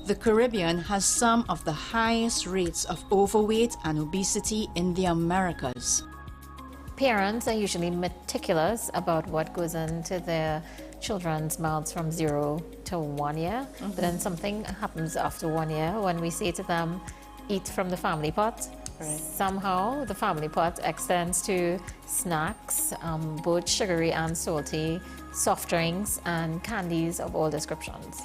The Caribbean has some of the highest rates of overweight and obesity in the Americas. Parents are usually meticulous about what goes into their children's mouths from 0 to 1 year. But then something happens after 1 year when we say to them, eat from the family pot. Right. Somehow the family pot extends to snacks, both sugary and salty, soft drinks and candies of all descriptions.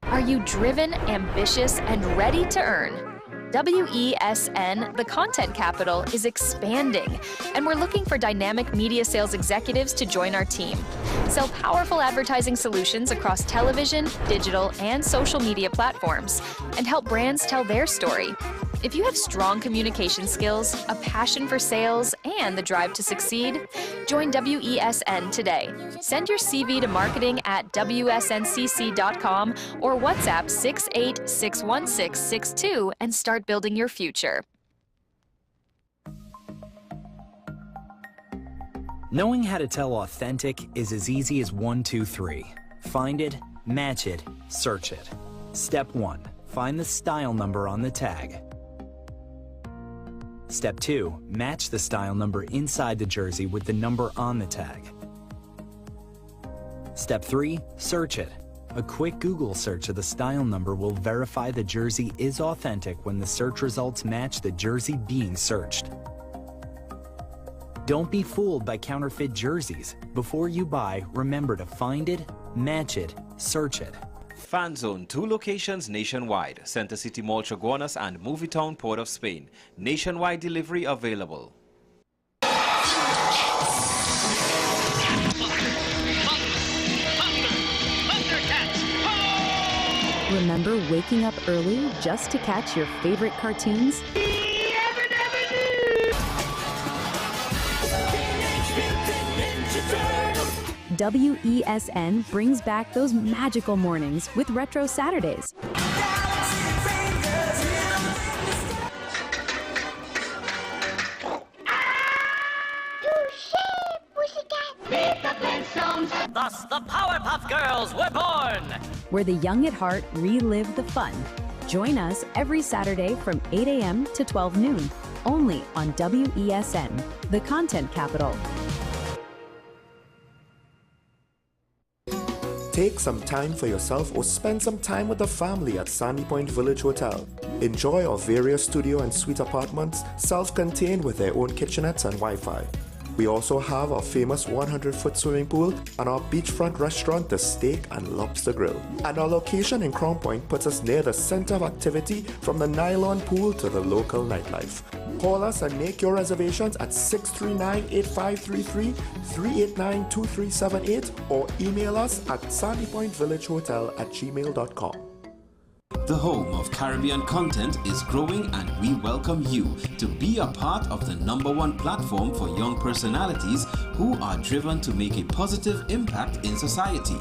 Are you driven, ambitious, and ready to earn? WESN, the content capital, is expanding, and we're looking for dynamic media sales executives to join our team. Sell powerful advertising solutions across television, digital, and social media platforms, and help brands tell their story. If you have strong communication skills, a passion for sales, and the drive to succeed, join WESN today. Send your CV to marketing@wsncc.com or WhatsApp 68-61662 and start building your future. Knowing how to tell authentic is as easy as 1, 2, 3. Find it, match it, search it. Step 1. Find the style number on the tag. Step 2. Match the style number inside the jersey with the number on the tag. Step 3. Search it. A quick Google search of the style number will verify the jersey is authentic when the search results match the jersey being searched. Don't be fooled by counterfeit jerseys. Before you buy, remember to find it, match it, search it. Fan Zone, 2 locations nationwide, Center City Mall, Chaguanas and Movietown, Port of Spain. Nationwide delivery available. Remember waking up early just to catch your favorite cartoons? WESN brings back those magical mornings with Retro Saturdays. Thus, the Powerpuff Girls were born! Where the young at heart relive the fun. Join us every Saturday from 8 a.m. to 12 noon, only on WESN, the content capital. Take some time for yourself or spend some time with the family at Sandy Point Village Hotel. Enjoy our various studio and suite apartments, self-contained with their own kitchenettes and Wi-Fi. We also have our famous 100-foot swimming pool and our beachfront restaurant, the Steak and Lobster Grill. And our location in Crown Point puts us near the center of activity from the nylon pool to the local nightlife. Call us and make your reservations at 639-8533, 389-2378 or email us at sandypointvillagehotel@gmail.com. The home of Caribbean content is growing and we welcome you to be a part of the #1 platform for young personalities who are driven to make a positive impact in society.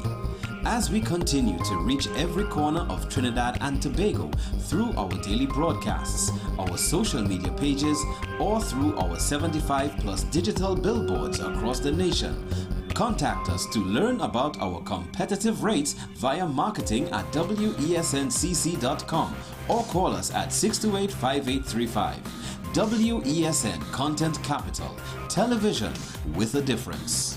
As we continue to reach every corner of Trinidad and Tobago through our daily broadcasts, our social media pages, or through our 75+ digital billboards across the nation, contact us to learn about our competitive rates via marketing@wesncc.com or call us at 628-5835. WESN Content Capital, television with a difference.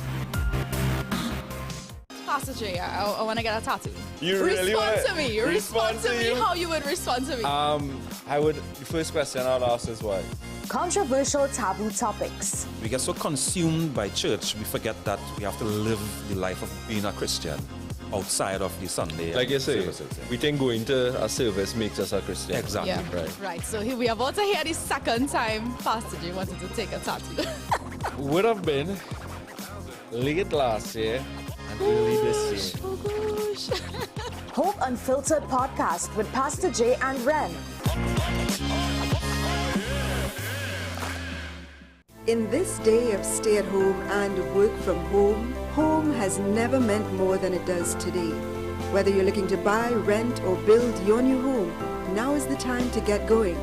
Pastor J, I want to get a tattoo. You really want to me. Respond to me. How you would respond to me? The first question I would ask is why? Controversial taboo topics. We get so consumed by church, we forget that we have to live the life of being a Christian outside of the Sunday. Like you say, services. we think going to a service makes us a Christian. Exactly. Yeah. Right. So here we are about to hear the second time Pastor J wanted to take a tattoo. Would have been late last year and early this year. Oh gosh. Hope Unfiltered podcast with Pastor J and Ren. In this day of stay-at-home and work from home, home has never meant more than it does today. Whether you're looking to buy, rent, or build your new home, now is the time to get going.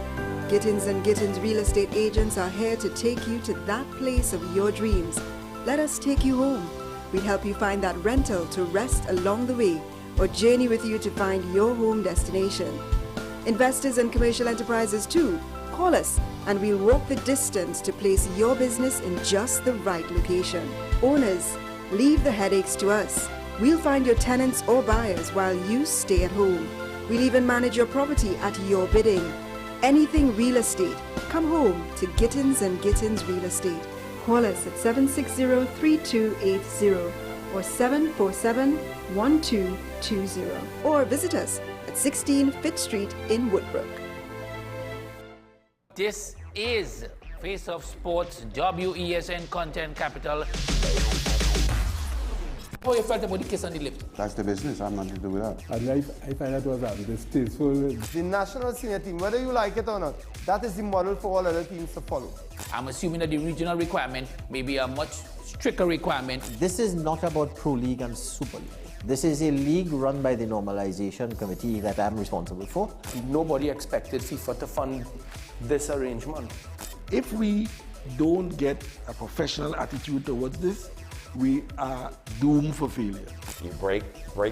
Gittins & Gittins real estate agents are here to take you to that place of your dreams. Let us take you home. We'll help you find that rental to rest along the way or journey with you to find your home destination. Investors and commercial enterprises too, call us and we'll walk the distance to place your business in just the right location. Owners, leave the headaches to us. We'll find your tenants or buyers while you stay at home. We'll even manage your property at your bidding. Anything real estate, come home to Gittins & Gittins Real Estate. Call us at 760-3280 or 747-1220 or visit us at 16 Fifth Street in Woodbrook. This is Face of Sports, WESN Content Capital. How you felt about the kiss on the lip? That's the business. I'm nothing to do with that. I find that was distasteful. The national senior team, whether you like it or not, that is the model for all other teams to follow. I'm assuming that the regional requirement may be a much stricter requirement. This is not about Pro League and Super League. This is a league run by the Normalization Committee that I'm responsible for. Nobody expected FIFA to fund this arrangement. If we don't get a professional attitude towards this, we are doomed for failure. You break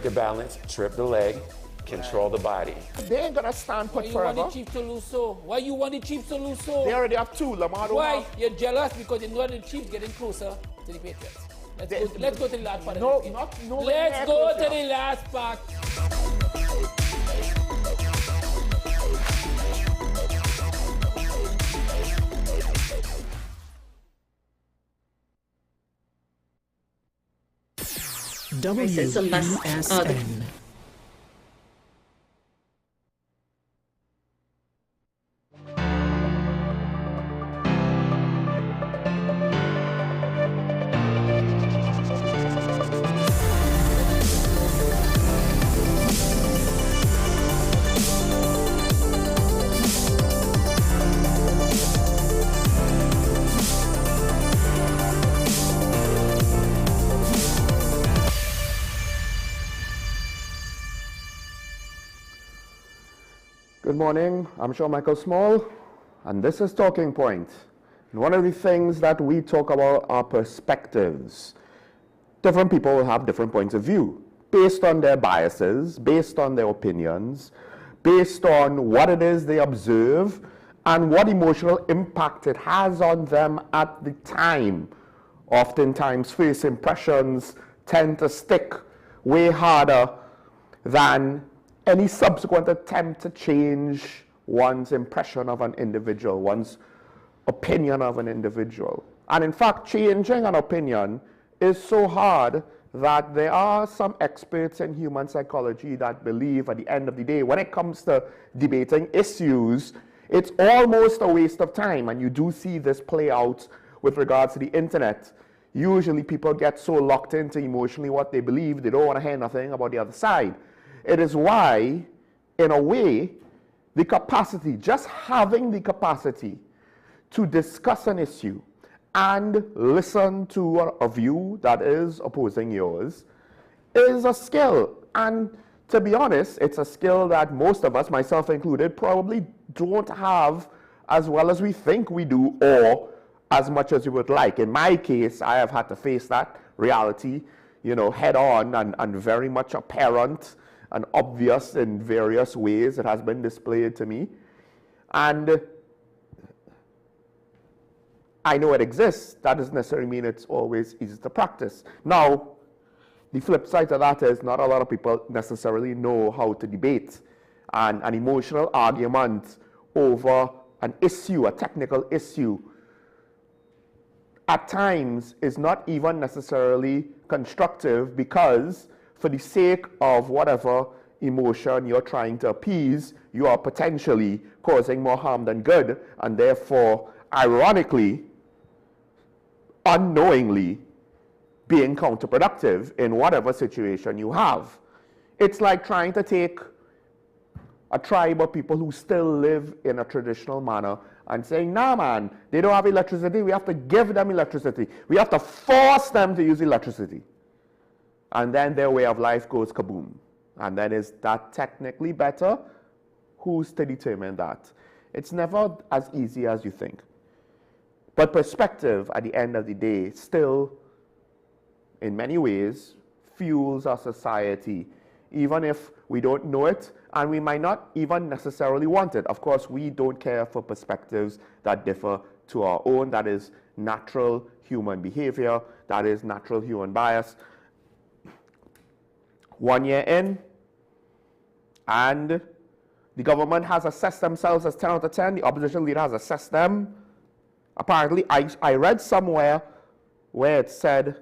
the balance, trip the leg, control the body. They ain't gonna stand put forever. Why you want the Chiefs to lose so? Why you want the Chiefs to lose so? They already have two. Lamar don't Why? have. You're jealous because you know the Chiefs getting closer to the Patriots. Let's go to the last part. No, of the game. not no. Let's go to the last part. WESN. Good morning, I'm Sean Michael Small, and this is Talking Point. And one of the things that we talk about are perspectives. Different people will have different points of view, based on their biases, based on their opinions, based on what it is they observe, and what emotional impact it has on them at the time. Oftentimes, first impressions tend to stick way harder than any subsequent attempt to change one's impression of an individual, one's opinion of an individual. And in fact, changing an opinion is so hard that there are some experts in human psychology that believe at the end of the day, when it comes to debating issues, it's almost a waste of time. And you do see this play out with regards to the internet. Usually people get so locked into emotionally what they believe, they don't want to hear nothing about the other side. It is why, in a way, the capacity, just having the capacity to discuss an issue and listen to a view that is opposing yours is a skill. And to be honest, it's a skill that most of us, myself included, probably don't have as well as we think we do or as much as we would like. In my case, I have had to face that reality, head on and very much apparent and obvious in various ways. It has been displayed to me. And I know it exists. That doesn't necessarily mean it's always easy to practice. Now, the flip side of that is not a lot of people necessarily know how to debate. And an emotional argument over an issue, a technical issue, at times is not even necessarily constructive because for the sake of whatever emotion you're trying to appease, you are potentially causing more harm than good, and therefore, ironically, unknowingly, being counterproductive in whatever situation you have. It's like trying to take a tribe of people who still live in a traditional manner and saying, nah man, they don't have electricity, we have to give them electricity. We have to force them to use electricity. And then their way of life goes kaboom. And then is that technically better? Who's to determine that? It's never as easy as you think. But perspective, at the end of the day, still in many ways, fuels our society, even if we don't know it, and we might not even necessarily want it. Of course, we don't care for perspectives that differ to our own. That is natural human behavior. That is natural human bias. 1 year in, and the government has assessed themselves as 10 out of 10. The opposition leader has assessed them. Apparently, I read somewhere where it said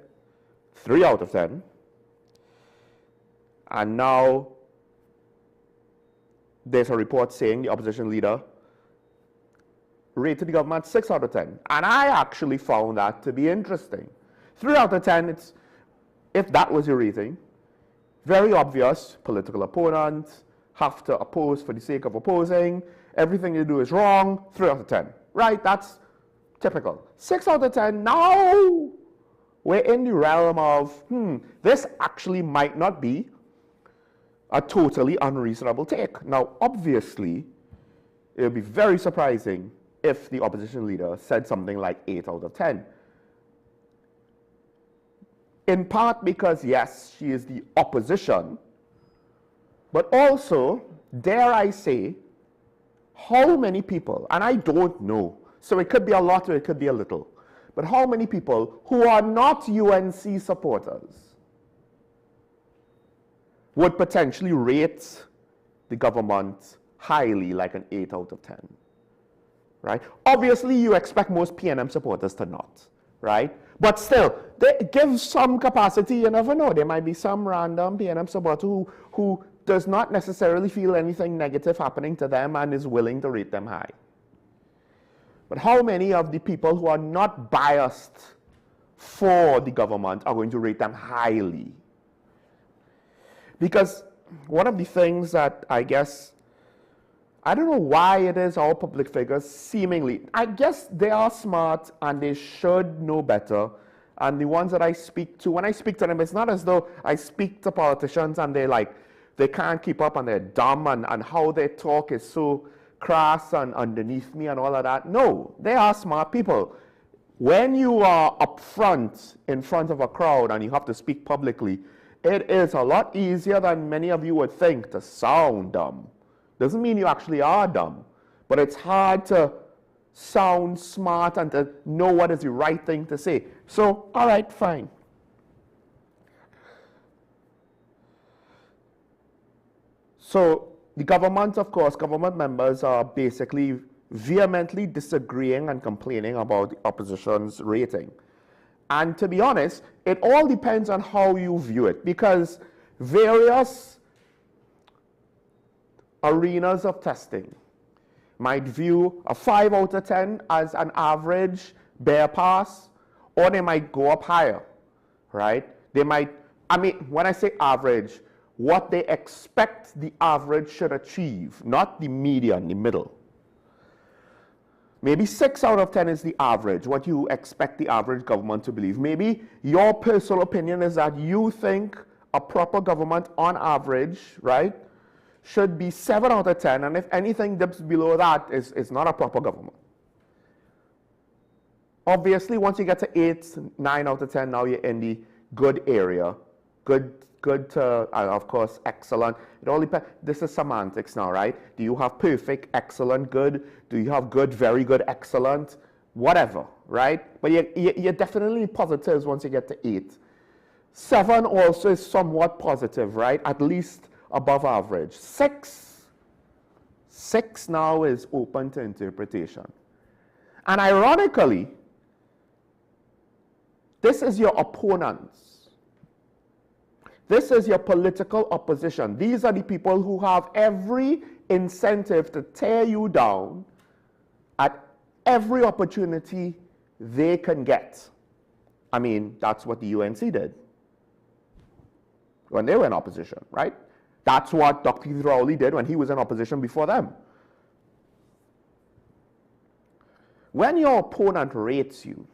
3 out of 10. And now there's a report saying the opposition leader rated the government 6 out of 10. And I actually found that to be interesting. 3 out of 10, if that was your rating, very obvious, political opponents have to oppose for the sake of opposing. Everything you do is wrong, 3 out of 10. Right, that's typical. 6 out of 10, now we're in the realm of, this actually might not be a totally unreasonable take. Now, obviously, it would be very surprising if the opposition leader said something like 8 out of 10. In part because, yes, she is the opposition, but also, dare I say, how many people, and I don't know, so it could be a lot or it could be a little, but how many people who are not UNC supporters would potentially rate the government highly, like an 8 out of 10, right? Obviously, you expect most PNM supporters to not, right? But still, they give some capacity, you never know. There might be some random PNM supporter who does not necessarily feel anything negative happening to them and is willing to rate them high. But how many of the people who are not biased for the government are going to rate them highly? Because one of the things that I guess, I don't know why it is all public figures seemingly, I guess they are smart and they should know better. And the ones that I speak to, when I speak to them, it's not as though I speak to politicians and they're like, they can't keep up and they're dumb and how they talk is so crass and underneath me and all of that. No, they are smart people. When you are up front, in front of a crowd and you have to speak publicly, it is a lot easier than many of you would think to sound dumb. Doesn't mean you actually are dumb, but it's hard to sound smart and to know what is the right thing to say. So, all right, fine. So, the government, of course, government members are basically vehemently disagreeing and complaining about the opposition's rating. And to be honest, it all depends on how you view it, because various arenas of testing might view a 5 out of 10 as an average bare pass, or they might go up higher, right? They might, I mean, when I say average, what they expect the average should achieve, not the median, the middle. Maybe 6 out of 10 is the average, what you expect the average government to believe. Maybe your personal opinion is that you think a proper government on average, right, should be 7 out of 10, and if anything dips below that, it's not a proper government. Obviously, once you get to 8, 9 out of 10, now you're in the good area. Good to, of course, excellent. It all depends. This is semantics now, right? Do you have perfect, excellent, good? Do you have good, very good, excellent? Whatever, right? But you're definitely positives once you get to 8. 7 also is somewhat positive, right? At least above average. 6 now is open to interpretation. And ironically, this is your opponents. This is your political opposition. These are the people who have every incentive to tear you down at every opportunity they can get. I mean, that's what the UNC did when they were in opposition, right? That's what Dr. Keith Rowley did when he was in opposition before them. When your opponent rates you,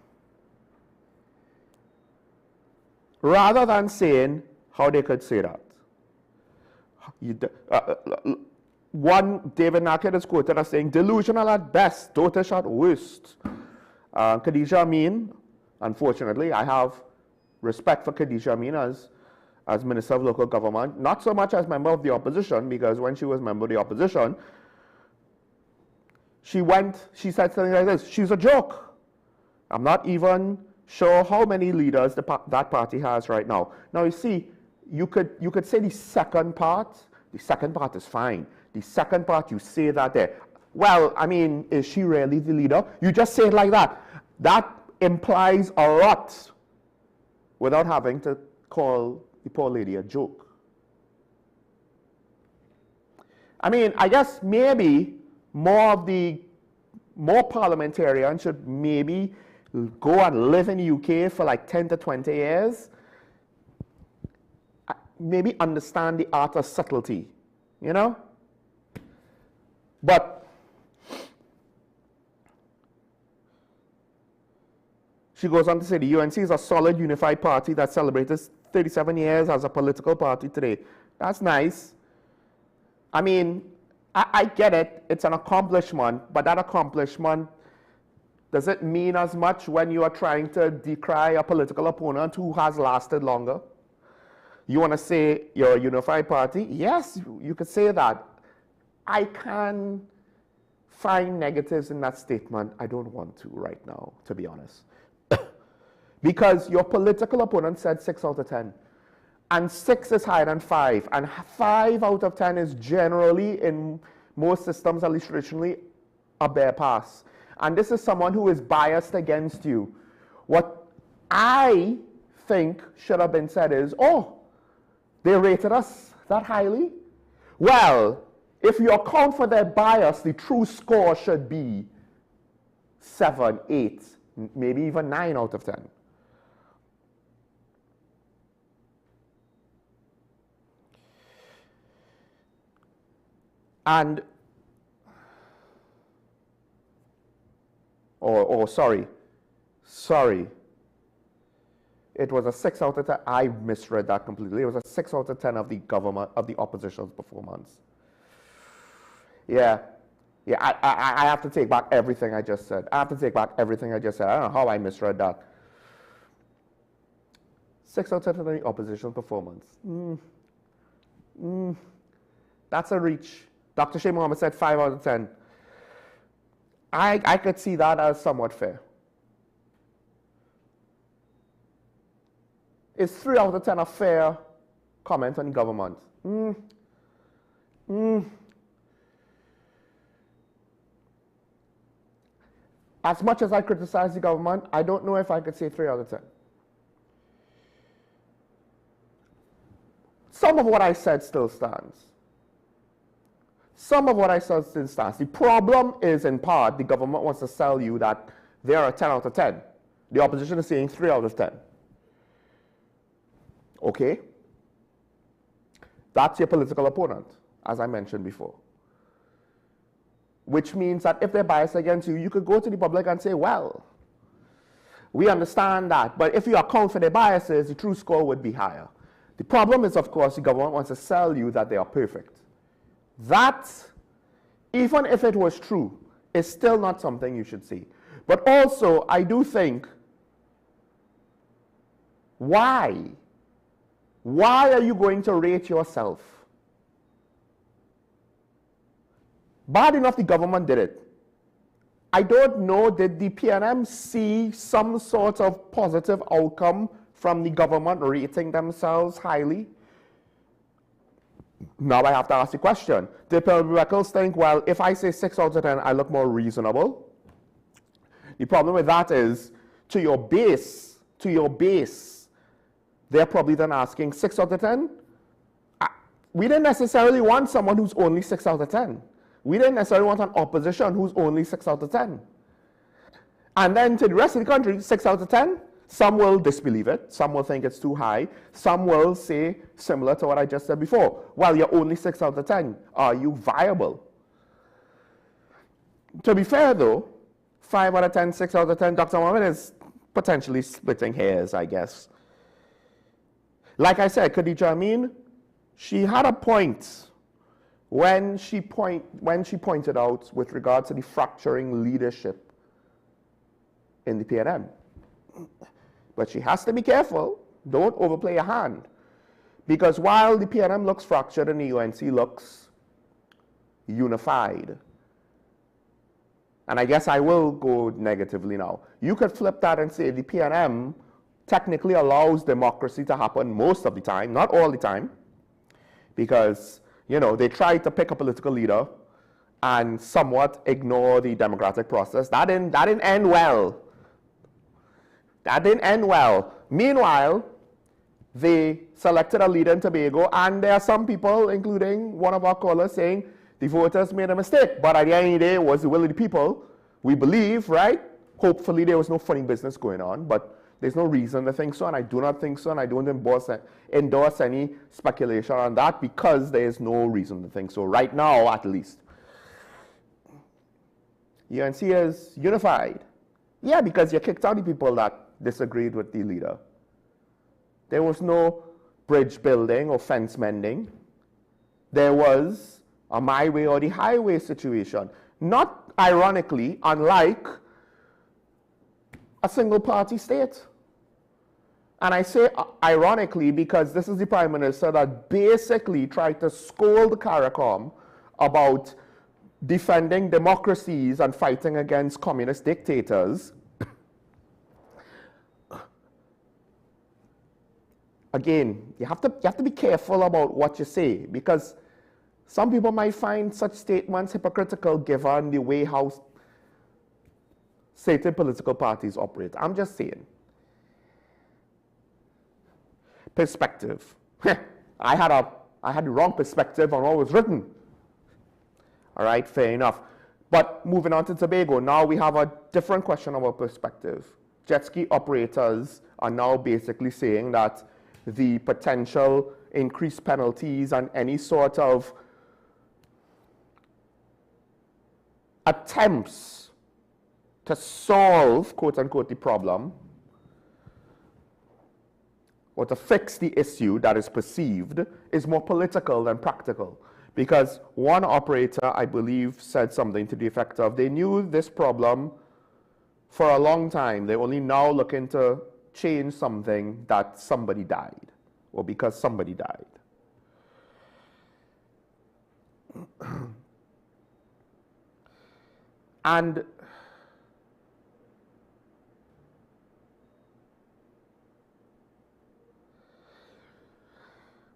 rather than saying how they could say that, one, David Nackett is quoted as saying, delusional at best, dotish at worst. Khadija Amin, unfortunately, I have respect for Khadija Amin as Minister of Local Government, not so much as member of the opposition, because when she was member of the opposition, she said something like this: she's a joke. I'm not even sure how many leaders that party has right now. Now you see, you could say the second part is fine. The second part, you say that there. Well, I mean, is she really the leader? You just say it like that. That implies a lot without having to call the poor lady a joke. I mean, I guess maybe more parliamentarians should maybe go and live in the UK for like 10 to 20 years. Maybe understand the art of subtlety, you know? But she goes on to say the UNC is a solid, unified party that celebrated 37 years as a political party today. That's nice. I mean, I get it. It's an accomplishment, but that accomplishment, does it mean as much when you are trying to decry a political opponent who has lasted longer? You want to say you're a unified party? Yes, you could say that. I can find negatives in that statement. I don't want to right now, to be honest. Because your political opponent said 6 out of 10. And 6 is higher than 5. And 5 out of 10 is generally, in most systems, at least traditionally, a bare pass. And this is someone who is biased against you. What I think should have been said is, oh, they rated us that highly? Well, if you account for their bias, the true score should be 7, 8, maybe even 9 out of 10. And, sorry. It was a 6 out of 10. I misread that completely. It was a 6 out of 10 of the government, of the opposition's performance. Yeah, I have to take back everything I just said. I don't know how I misread that. 6 out of 10 of the opposition performance. That's a reach. Dr. Sheikh Mohammed said 5 out of 10. I could see that as somewhat fair. Is 3 out of 10 a fair comment on the government? As much as I criticize the government, I don't know if I could say 3 out of 10. Some of what I said still stands. The problem is, in part, the government wants to sell you that they are a 10 out of 10. The opposition is saying 3 out of 10. Okay? That's your political opponent, as I mentioned before. Which means that if they're biased against you, you could go to the public and say, well, we understand that, but if you account for their biases, the true score would be higher. The problem is, of course, the government wants to sell you that they are perfect. That, even if it was true, is still not something you should say. But also, I do think, why? Why are you going to rate yourself? Bad enough the government did it. I don't know, did the PNM see some sort of positive outcome from the government rating themselves highly? Now I have to ask the question. Did Reckles think, well, if I say 6 out of 10, I look more reasonable? The problem with that is, to your base, they're probably then asking 6 out of 10? We didn't necessarily want someone who's only 6 out of 10. We didn't necessarily want an opposition who's only 6 out of 10. And then to the rest of the country, 6 out of 10, some will disbelieve it. Some will think it's too high. Some will say, similar to what I just said before, well, you're only 6 out of 10. Are you viable? To be fair, though, 5 out of 10, 6 out of 10, Dr. Mohammed is potentially splitting hairs, I guess. Like I said, Khadija Amin, she had a point when she pointed out with regard to the fracturing leadership in the PNM. But she has to be careful. Don't overplay your hand. Because while the PNM looks fractured and the UNC looks unified, and I guess I will go negatively now, you could flip that and say the PNM technically allows democracy to happen most of the time, not all the time, because, you know, they try to pick a political leader and somewhat ignore the democratic process. That didn't end well. That didn't end well. Meanwhile, they selected a leader in Tobago, and there are some people, including one of our callers, saying the voters made a mistake. But at the end of the day, it was the will of the people. We believe, right? Hopefully there was no funny business going on, but there's no reason to think so, and I do not think so, and I don't endorse any speculation on that because there is no reason to think so, right now at least. UNC is unified. Yeah, because you kicked out the people that disagreed with the leader. There was no bridge building or fence mending. There was a my way or the highway situation. Not ironically, unlike a single party state. And I say ironically because this is the Prime Minister that basically tried to scold CARICOM about defending democracies and fighting against communist dictators. Again, you have to be careful about what you say, because some people might find such statements hypocritical given the way how certain political parties operate. I'm just saying. Perspective. I had the wrong perspective on what was written. All right, fair enough. But moving on to Tobago, now we have a different question about perspective. Jet ski operators are now basically saying that the potential increased penalties and any sort of attempts to solve, quote unquote, the problem or to fix the issue that is perceived is more political than practical. Because one operator, I believe, said something to the effect of, they knew this problem for a long time. They're only now looking to change something that somebody died, or because somebody died. And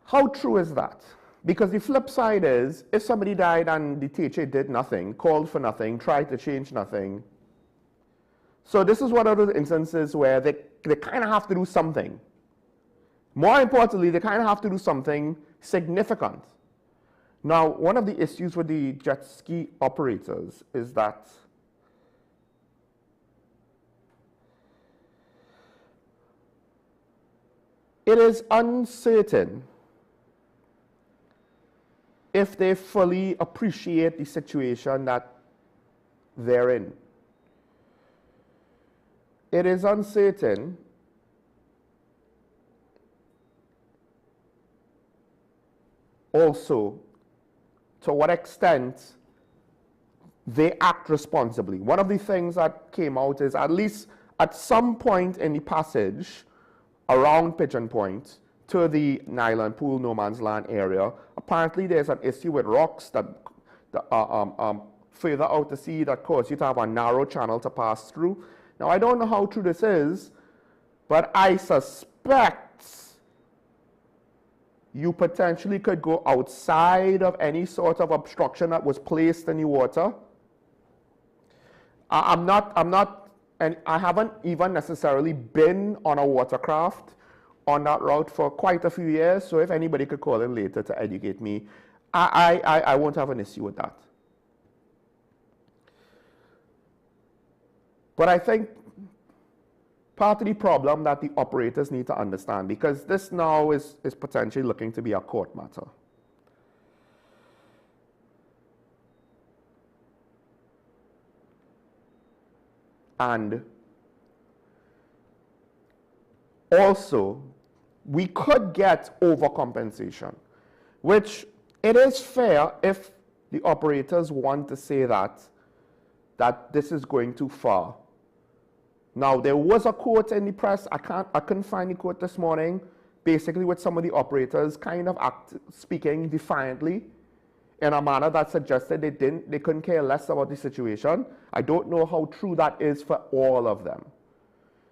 how true is that? Because the flip side is, if somebody died and the THA did nothing, called for nothing, tried to change nothing. So this is one of those instances where they kind of have to do something. More importantly, they kind of have to do something significant. Now, one of the issues with the jet ski operators is that it is uncertain if they fully appreciate the situation that they're in. It is uncertain also to what extent they act responsibly. One of the things that came out is, at least at some point in the passage around Pigeon Point to the Nyland Pool, no man's land area, apparently there's an issue with rocks that further out to sea that cause you to have a narrow channel to pass through. Now, I don't know how true this is, but I suspect you potentially could go outside of any sort of obstruction that was placed in the water. And I haven't even necessarily been on a watercraft on that route for quite a few years, so if anybody could call in later to educate me, I won't have an issue with that. But I think part of the problem that the operators need to understand, because this now is potentially looking to be a court matter. And also, we could get overcompensation, which it is fair if the operators want to say that this is going too far. Now, there was a quote in the press, I couldn't find the quote this morning, basically with some of the operators kind of speaking defiantly in a manner that suggested they couldn't care less about the situation. I don't know how true that is for all of them.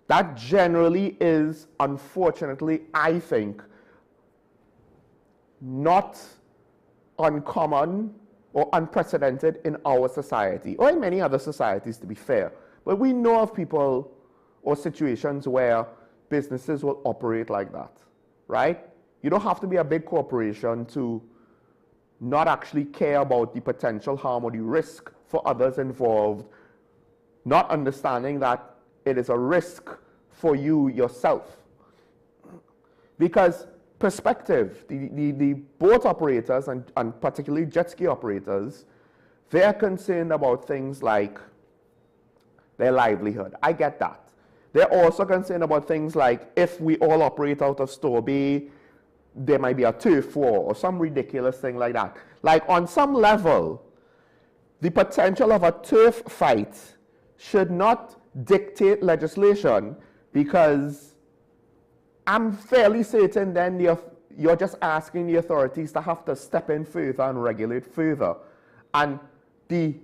That generally is, unfortunately, I think, not uncommon or unprecedented in our society, or in many other societies, to be fair. But we know of people or situations where businesses will operate like that, right? You don't have to be a big corporation to not actually care about the potential harm or the risk for others involved, not understanding that it is a risk for you yourself. Because perspective, the boat operators and particularly jet ski operators, they're concerned about things like their livelihood. I get that. They're also concerned about things like if we all operate out of Store Bay, there might be a turf war or some ridiculous thing like that. Like on some level, the potential of a turf fight should not dictate legislation, because I'm fairly certain then you're just asking the authorities to have to step in further and regulate further. And the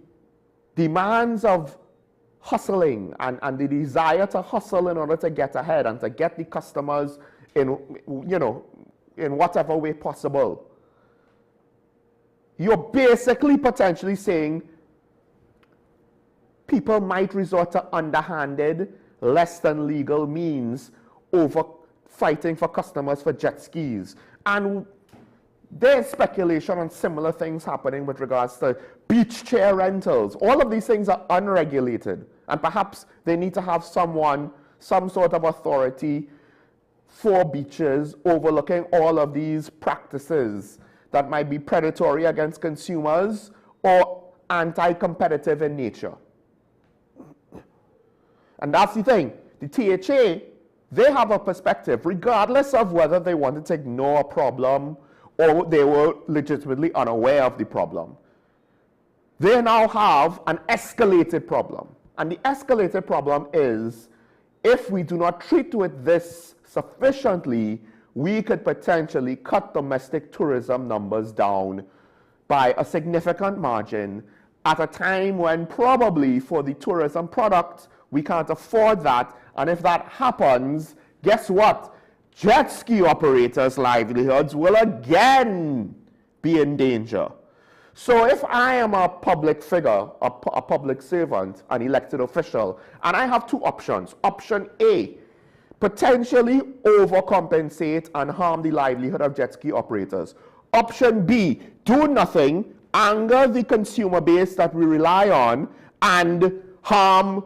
demands of hustling and the desire to hustle in order to get ahead and to get the customers in whatever way possible, you're basically potentially saying people might resort to underhanded, less than legal means over fighting for customers for jet skis. And there's speculation on similar things happening with regards to beach chair rentals. All of these things are unregulated, and perhaps they need to have some sort of authority for beaches overlooking all of these practices that might be predatory against consumers or anti-competitive in nature. And that's the thing. The THA, they have a perspective, regardless of whether they wanted to ignore a problem or they were legitimately unaware of the problem. They now have an escalated problem. And the escalated problem is, if we do not treat with this sufficiently, we could potentially cut domestic tourism numbers down by a significant margin at a time when probably for the tourism product, we can't afford that. And if that happens, guess what? Jet ski operators' livelihoods will again be in danger. So if I am a public figure, a public servant, an elected official, and I have two options. Option A, potentially overcompensate and harm the livelihood of jet ski operators. Option B, do nothing, anger the consumer base that we rely on, and harm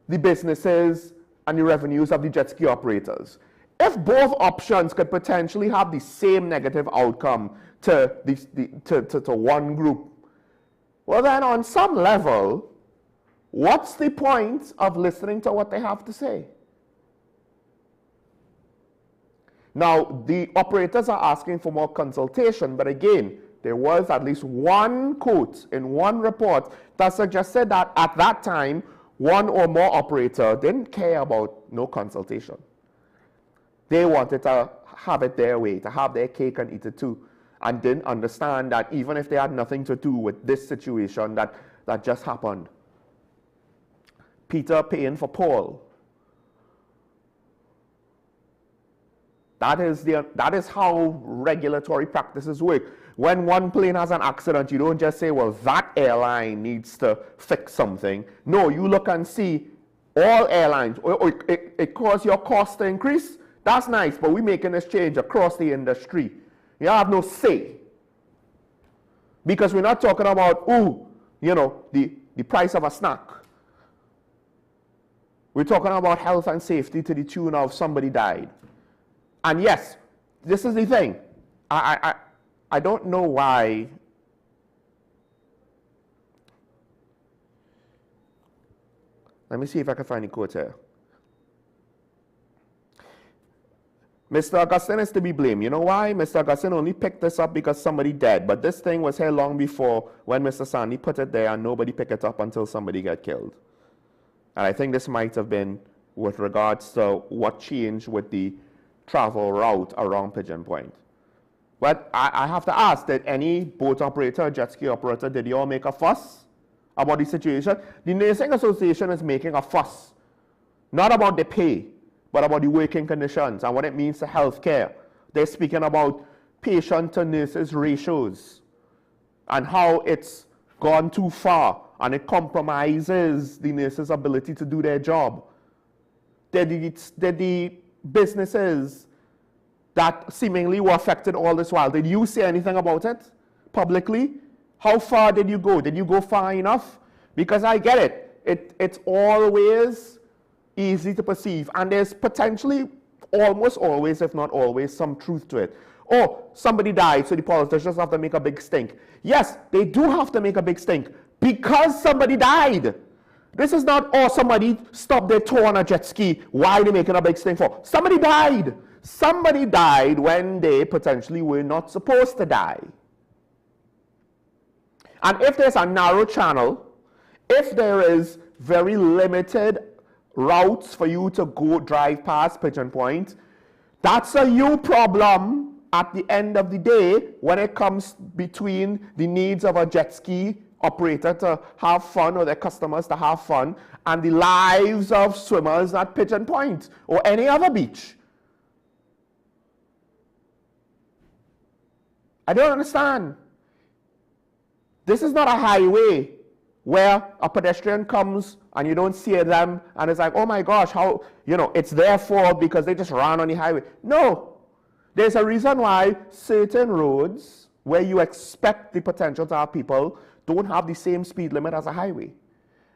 the businesses and the revenues of the jet ski operators. If both options could potentially have the same negative outcome to one group, well then on some level, what's the point of listening to what they have to say? Now, the operators are asking for more consultation, but again, there was at least one quote in one report that suggested that at that time, one or more operator didn't care about no consultation. They wanted to have it their way, to have their cake and eat it too, and didn't understand that even if they had nothing to do with this situation that just happened. Peter paying for Paul. That is how regulatory practices work. When one plane has an accident, you don't just say, well, that airline needs to fix something. No, you look and see all airlines. It caused your cost to increase. That's nice, but we're making this change across the industry. You have no say. Because we're not talking about, the price of a snack. We're talking about health and safety to the tune of somebody died. And yes, this is the thing. I don't know why. Let me see if I can find the quote here. Mr. Augustine is to be blamed. You know why? Mr. Augustine only picked this up because somebody died. But this thing was here long before when Mr. Sandy put it there and nobody picked it up until somebody got killed. And I think this might have been with regards to what changed with the travel route around Pigeon Point. But I have to ask, did any boat operator, jet ski operator, did you all make a fuss about the situation? The Nursing Association is making a fuss, not about the pay, but about the working conditions and what it means to healthcare. They're speaking about patient to nurses ratios and how it's gone too far and it compromises the nurses' ability to do their job. Did the businesses that seemingly were affected all this while, did you say anything about it publicly? How far did you go? Did you go far enough? Because I get it. It's always easy to perceive, and there's potentially almost always, if not always, some truth to it. Oh, somebody died, so the politicians have to make a big stink. Yes, they do have to make a big stink because somebody died. This is not, oh, somebody stopped their tour on a jet ski. Why are they making a big stink for? Somebody died. Somebody died when they potentially were not supposed to die. And if there's a narrow channel, if there is very limited routes for you to go drive past Pigeon Point, that's a you problem at the end of the day when it comes between the needs of a jet ski operator to have fun or their customers to have fun and the lives of swimmers at Pigeon Point or any other beach. I don't understand. This is not a highway where a pedestrian comes and you don't see them and it's like, oh my gosh, how, it's their fault because they just ran on the highway. No. There's a reason why certain roads where you expect the potential to have people don't have the same speed limit as a highway.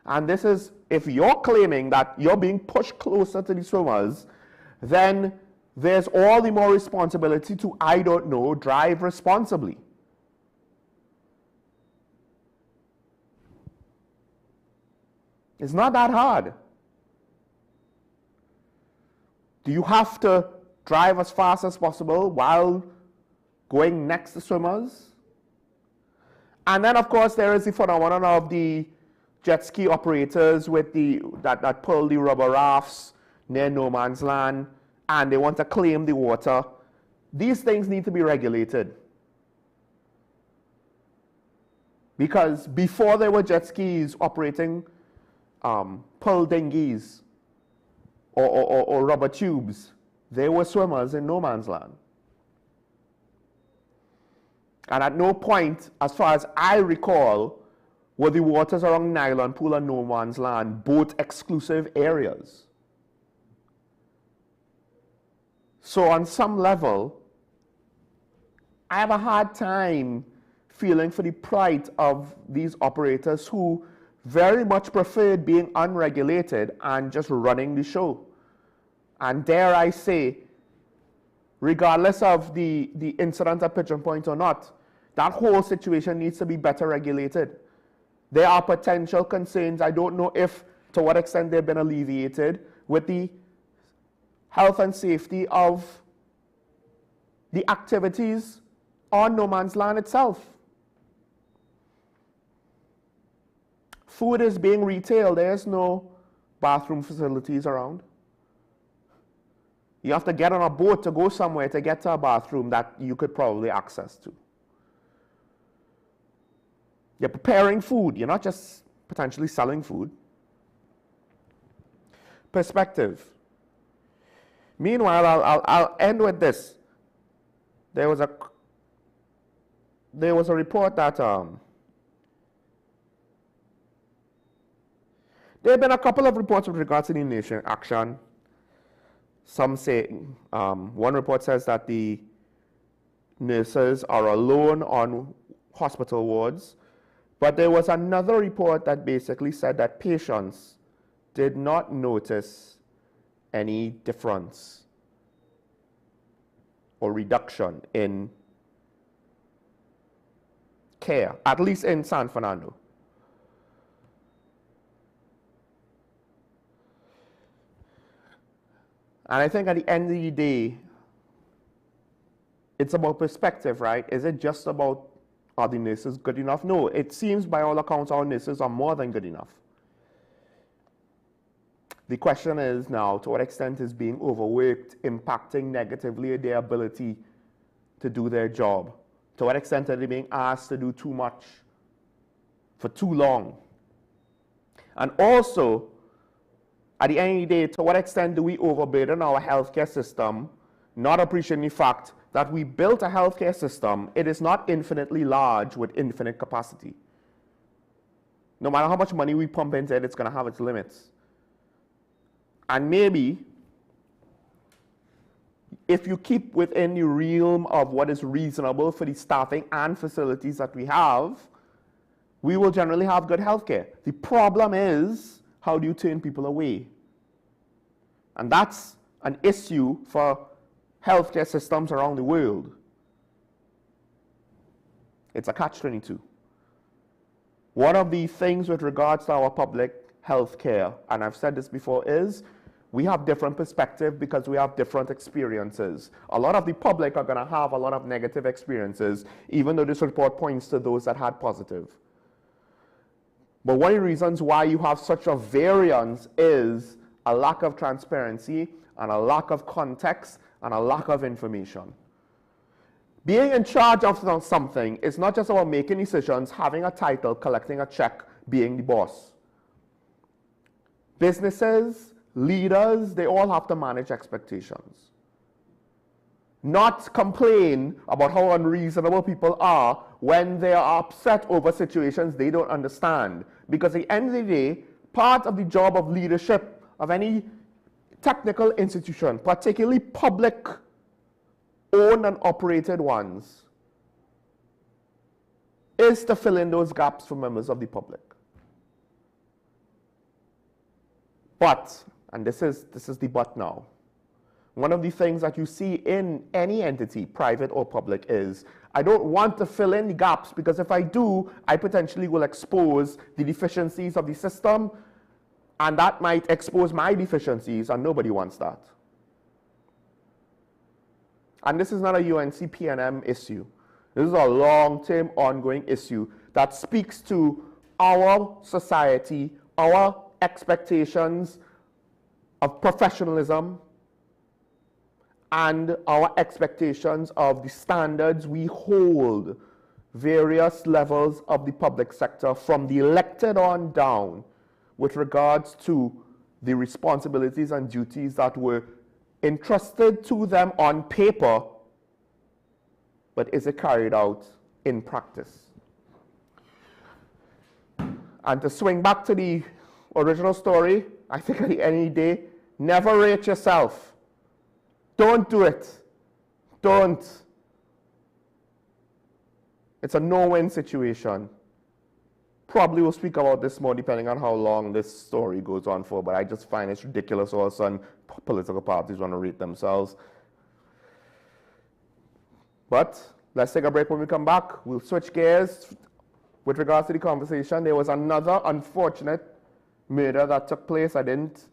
And this is, if you're claiming that you're being pushed closer to the swimmers, then there's all the more responsibility to, I don't know, drive responsibly. It's not that hard. Do you have to drive as fast as possible while going next to swimmers? And then, of course, there is the phenomenon of the jet ski operators with that pull the rubber rafts near no man's land, and they want to claim the water. These things need to be regulated. Because before there were jet skis operating pull dinghies or rubber tubes, there were swimmers in no man's land. And at no point, as far as I recall, were the waters around Nylon Pool and no man's land boat exclusive areas. So on some level, I have a hard time feeling for the plight of these operators who very much preferred being unregulated and just running the show. And dare I say, regardless of the incident at Pigeon Point or not, that whole situation needs to be better regulated. There are potential concerns, I don't know to what extent they've been alleviated, with the health and safety of the activities on no man's land itself. Food is being retailed. There's no bathroom facilities around. You have to get on a boat to go somewhere to get to a bathroom that you could probably access to. You're preparing food. You're not just potentially selling food. Perspective. Meanwhile, I'll end with this. There was a report that there have been a couple of reports with regards to the nation action. Some say, one report says that the nurses are alone on hospital wards, but there was another report that basically said that patients did not notice any difference or reduction in care, at least in San Fernando. And I think at the end of the day, it's about perspective, right? Is it just about, are the nurses good enough? No, it seems by all accounts our nurses are more than good enough. The question is now, to what extent is being overworked impacting negatively their ability to do their job? To what extent are they being asked to do too much for too long? And also, at the end of the day, to what extent do we overburden our healthcare system, not appreciating the fact that we built a healthcare system, it is not infinitely large with infinite capacity. No matter how much money we pump into it, it's going to have its limits. And maybe, if you keep within the realm of what is reasonable for the staffing and facilities that we have, we will generally have good healthcare. The problem is, how do you turn people away? And that's an issue for healthcare systems around the world. It's a catch-22. One of the things with regards to our public health care, and I've said this before, is we have different perspective because we have different experiences. A lot of the public are going to have a lot of negative experiences, even though this report points to those that had positive. But one of the reasons why you have such a variance is a lack of transparency and a lack of context and a lack of information. Being in charge of something is not just about making decisions, having a title, collecting a check, being the boss. Businesses, leaders, they all have to manage expectations. Not complain about how unreasonable people are when they are upset over situations they don't understand. Because at the end of the day, part of the job of leadership of any technical institution, particularly public owned and operated ones, is to fill in those gaps for members of the public. But, and this is the but now, one of the things that you see in any entity, private or public, is I don't want to fill in the gaps, because if I do, I potentially will expose the deficiencies of the system, and that might expose my deficiencies, and nobody wants that. And this is not a UNC P&M issue. This is a long-term ongoing issue that speaks to our society, our expectations of professionalism, and our expectations of the standards we hold various levels of the public sector from the elected on down with regards to the responsibilities and duties that were entrusted to them on paper, but is it carried out in practice? And to swing back to the original story, I think at the end of the day, never rate yourself. Don't do it. Don't. It's a no-win situation. Probably we'll speak about this more depending on how long this story goes on for, but I just find it's ridiculous all of a sudden political parties want to rate themselves. But let's take a break. When we come back, we'll switch gears with regards to the conversation. There was another unfortunate murder that took place. I didn't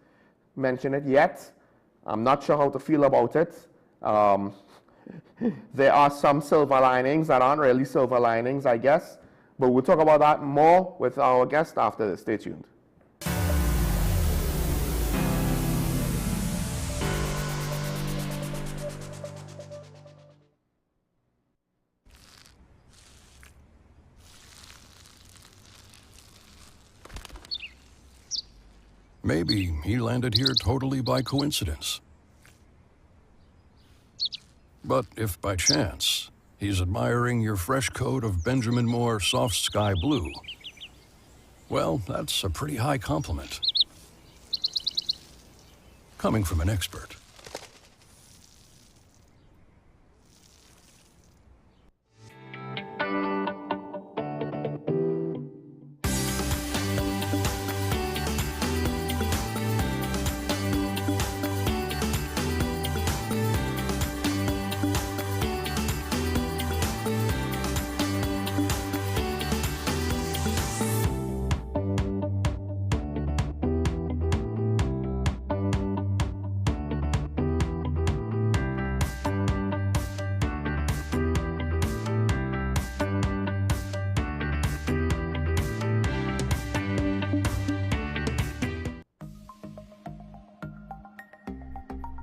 mention it yet. I'm not sure how to feel about it. There are some silver linings that aren't really silver linings, I guess. But we'll talk about that more with our guest after this. Stay tuned. Maybe he landed here totally by coincidence. But if by chance he's admiring your fresh coat of Benjamin Moore soft sky blue, well, that's a pretty high compliment. Coming from an expert.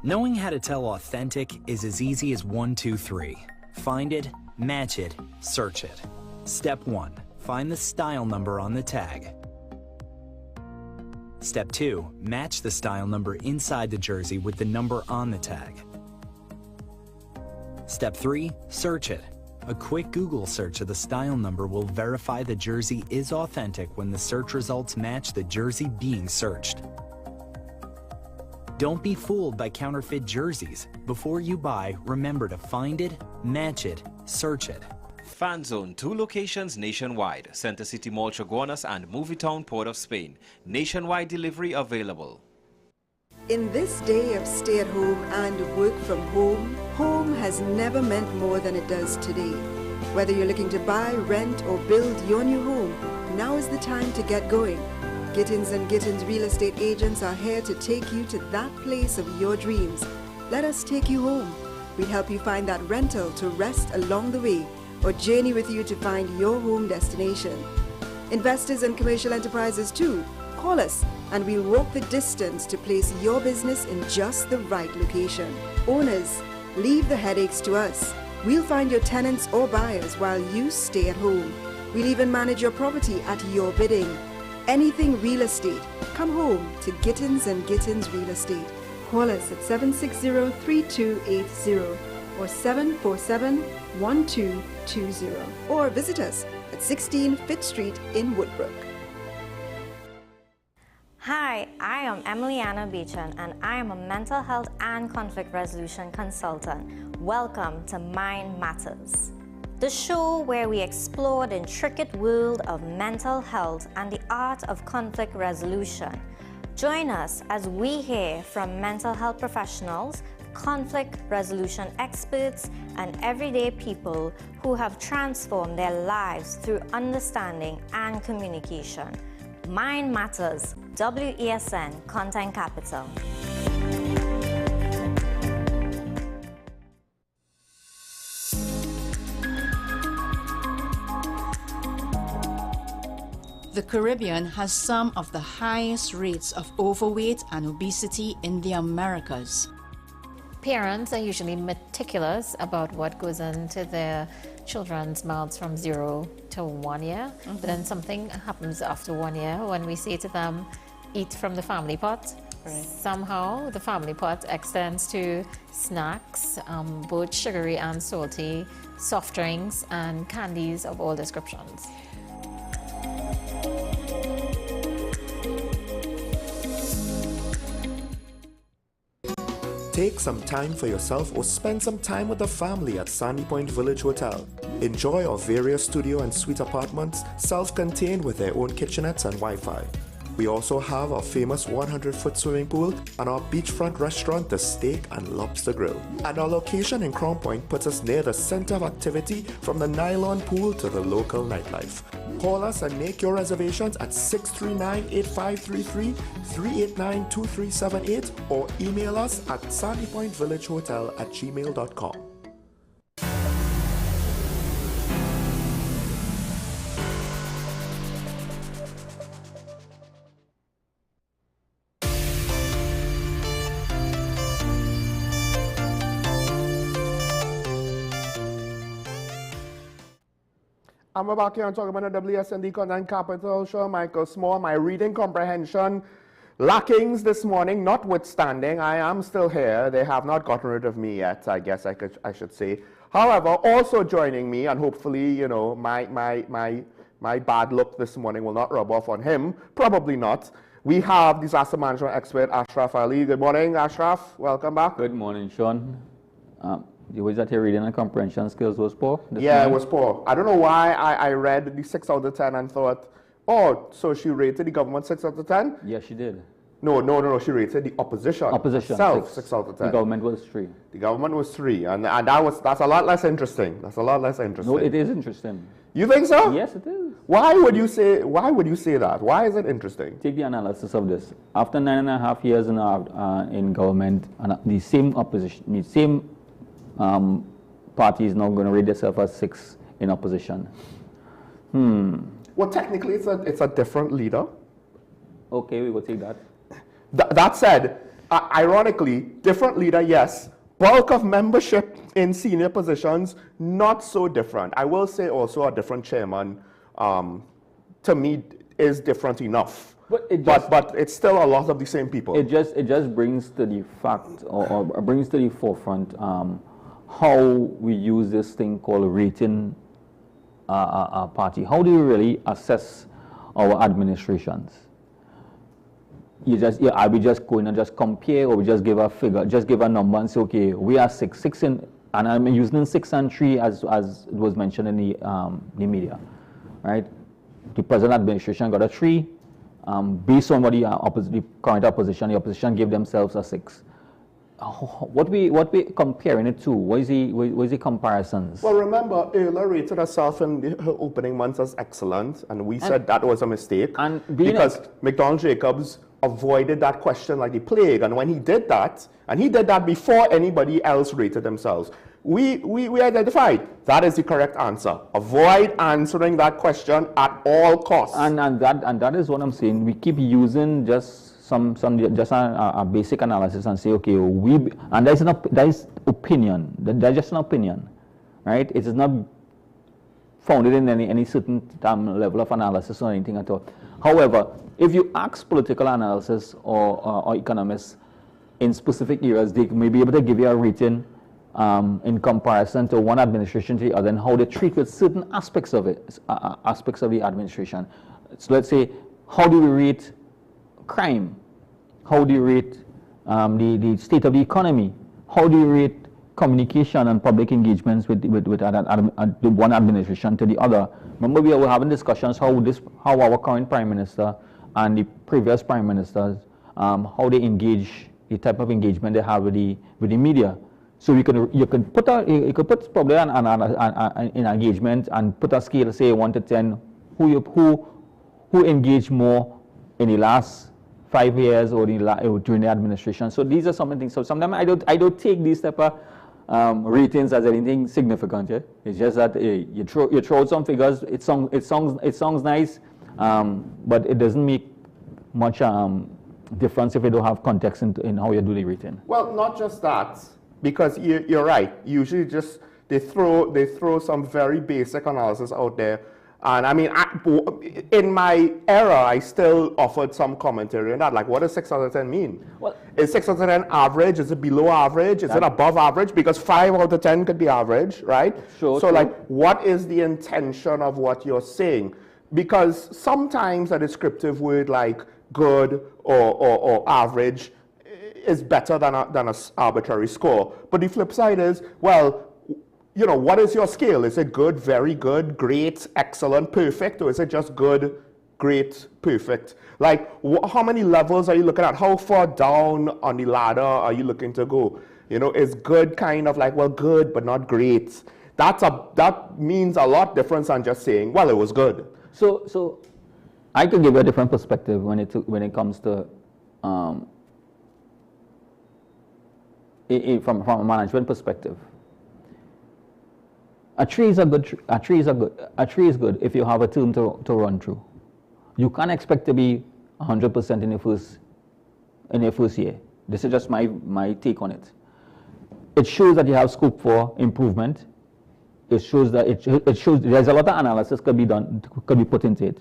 Knowing how to tell authentic is as easy as 1, 2, 3. Find it, match it, search it. Step 1. Find the style number on the tag. Step 2. Match the style number inside the jersey with the number on the tag. Step 3. Search it. A quick Google search of the style number will verify the jersey is authentic when the search results match the jersey being searched. Don't be fooled by counterfeit jerseys. Before you buy, remember to find it, match it, search it. Fan Zone, 2 locations nationwide. Center City Mall, Chaguanas and Movietown, Port of Spain. Nationwide delivery available. In this day of stay-at-home and work from home, home has never meant more than it does today. Whether you're looking to buy, rent, or build your new home, now is the time to get going. Gittins & Gittins Real Estate Agents are here to take you to that place of your dreams. Let us take you home. We help you find that rental to rest along the way, or journey with you to find your home destination. Investors and commercial enterprises too, call us and we'll walk the distance to place your business in just the right location. Owners, leave the headaches to us. We'll find your tenants or buyers while you stay at home. We'll even manage your property at your bidding. Anything real estate, come home to Gittins & Gittins Real Estate. Call us at 760-3280 or 747-1220 or visit us at 16 Fifth Street in Woodbrook. Hi, I am Emiliana Beechan and I am a mental health and conflict resolution consultant. Welcome to Mind Matters, the show where we explore the intricate world of mental health and the art of conflict resolution. Join us as we hear from mental health professionals, conflict resolution experts, and everyday people who have transformed their lives through understanding and communication. Mind Matters, WESN Content Capital. The Caribbean has some of the highest rates of overweight and obesity in the Americas. Parents are usually meticulous about what goes into their children's mouths from 0 to 1 year. But then something happens after 1 year when we say to them, eat from the family pot. Right. Somehow the family pot extends to snacks, both sugary and salty, soft drinks and candies of all descriptions. Take some time for yourself or spend some time with the family at Sandy Point Village Hotel. Enjoy our various studio and suite apartments, self-contained with their own kitchenettes and Wi-Fi. We also have our famous 100-foot swimming pool and our beachfront restaurant, The Steak and Lobster Grill. And our location in Crown Point puts us near the center of activity from the nylon pool to the local nightlife. Call us and make your reservations at 639-8533, 389-2378 or email us at sandypointvillagehotel@gmail.com. And we're back here and talking about the WSND Content Capital Show. Michael Small, my reading comprehension lackings this morning notwithstanding, I am still here. They have not gotten rid of me yet, I guess I should say. However, also joining me, and hopefully, you know, my bad luck this morning will not rub off on him. Probably not. We have disaster management expert Ashraf Ali. Good morning, Ashraf. Welcome back. Good morning, Sean. Was that your reading and comprehension skills was poor? Yeah, it was poor. I don't know why I read the 6 out of 10 and thought, oh, so she rated the government 6 out of 10? Yeah, she did. No, she rated the opposition. Itself, 6 out of 10. The government was 3. The government was 3, and that's a lot less interesting. That's a lot less interesting. No, it is interesting. You think so? Yes, it is. Why would you say that? Why is it interesting? Take the analysis of this. After 9.5 years in government, and the same opposition, the same party is now going to rate themselves as 6 in opposition. Well, technically, it's a different leader. Okay, we will take that. That said, Ironically, different leader, yes. Bulk of membership in senior positions, not so different. I will say also a different chairman, to me, is different enough. But it's still a lot of the same people. It just brings to the fact, or brings to the forefront, how we use this thing called rating a party. How do you really assess our administrations? Are we just going and just compare, or we just give a figure, just give a number and say, okay, we are six in, and I'm using 6 and 3 as it was mentioned in the media, right? The present administration got a 3, based on what the current opposition, the opposition gave themselves a 6. What we comparing it to? What is the comparisons? Well, remember, Ayla rated herself in her opening months as excellent, and we said that was a mistake because McDonald Jacobs avoided that question like the plague. And when he did that, and he did that before anybody else rated themselves, we identified that is the correct answer. Avoid answering that question at all costs. And that is what I'm saying. We keep using just a basic analysis and say, okay, and that is opinion. That's just an opinion, right? It is not founded in any certain level of analysis or anything at all. However, if you ask political analysis or economists in specific areas, they may be able to give you a rating in comparison to one administration to the other and how they treat with certain aspects of it, aspects of the administration. So let's say, how do we rate crime? How do you rate the state of the economy? How do you rate communication and public engagements with one administration to the other? Remember, we were having discussions how our current prime minister and the previous prime ministers, how they engage, the type of engagement they have with the media. So you could put probably an engagement and put a scale, say 1 to 10, who engaged more in the last 5 years or during the administration. So these are some of the things. So sometimes I don't take these type of ratings as anything significant. Yeah? It's just that you throw out some figures. It sounds nice, but it doesn't make much difference if you don't have context in how you do the rating. Well, not just that, because you're right. Usually, just they throw some very basic analysis out there. And I mean, in my era, I still offered some commentary on that. Like, what does 6 out of 10 mean? Well, is 6 out of 10 average? Is it below average? Is it above average? Because 5 out of 10 could be average, right? Sure. So, like, what is the intention of what you're saying? Because sometimes a descriptive word like good or average is better than an arbitrary score. But the flip side is, well, you know, what is your scale? Is it good, very good, great, excellent, perfect, or is it just good, great, perfect? Like, how many levels are you looking at? How far down on the ladder are you looking to go? You know, is good kind of like, well, good, but not great? That means a lot different than just saying, well, it was good. So I could give you a different perspective when it comes to from a management perspective. A tree is good if you have a term to run through. You can't expect to be 100% in your first year. This is just my take on it. It shows that you have scope for improvement. It shows that it shows there's a lot of analysis could be put into it.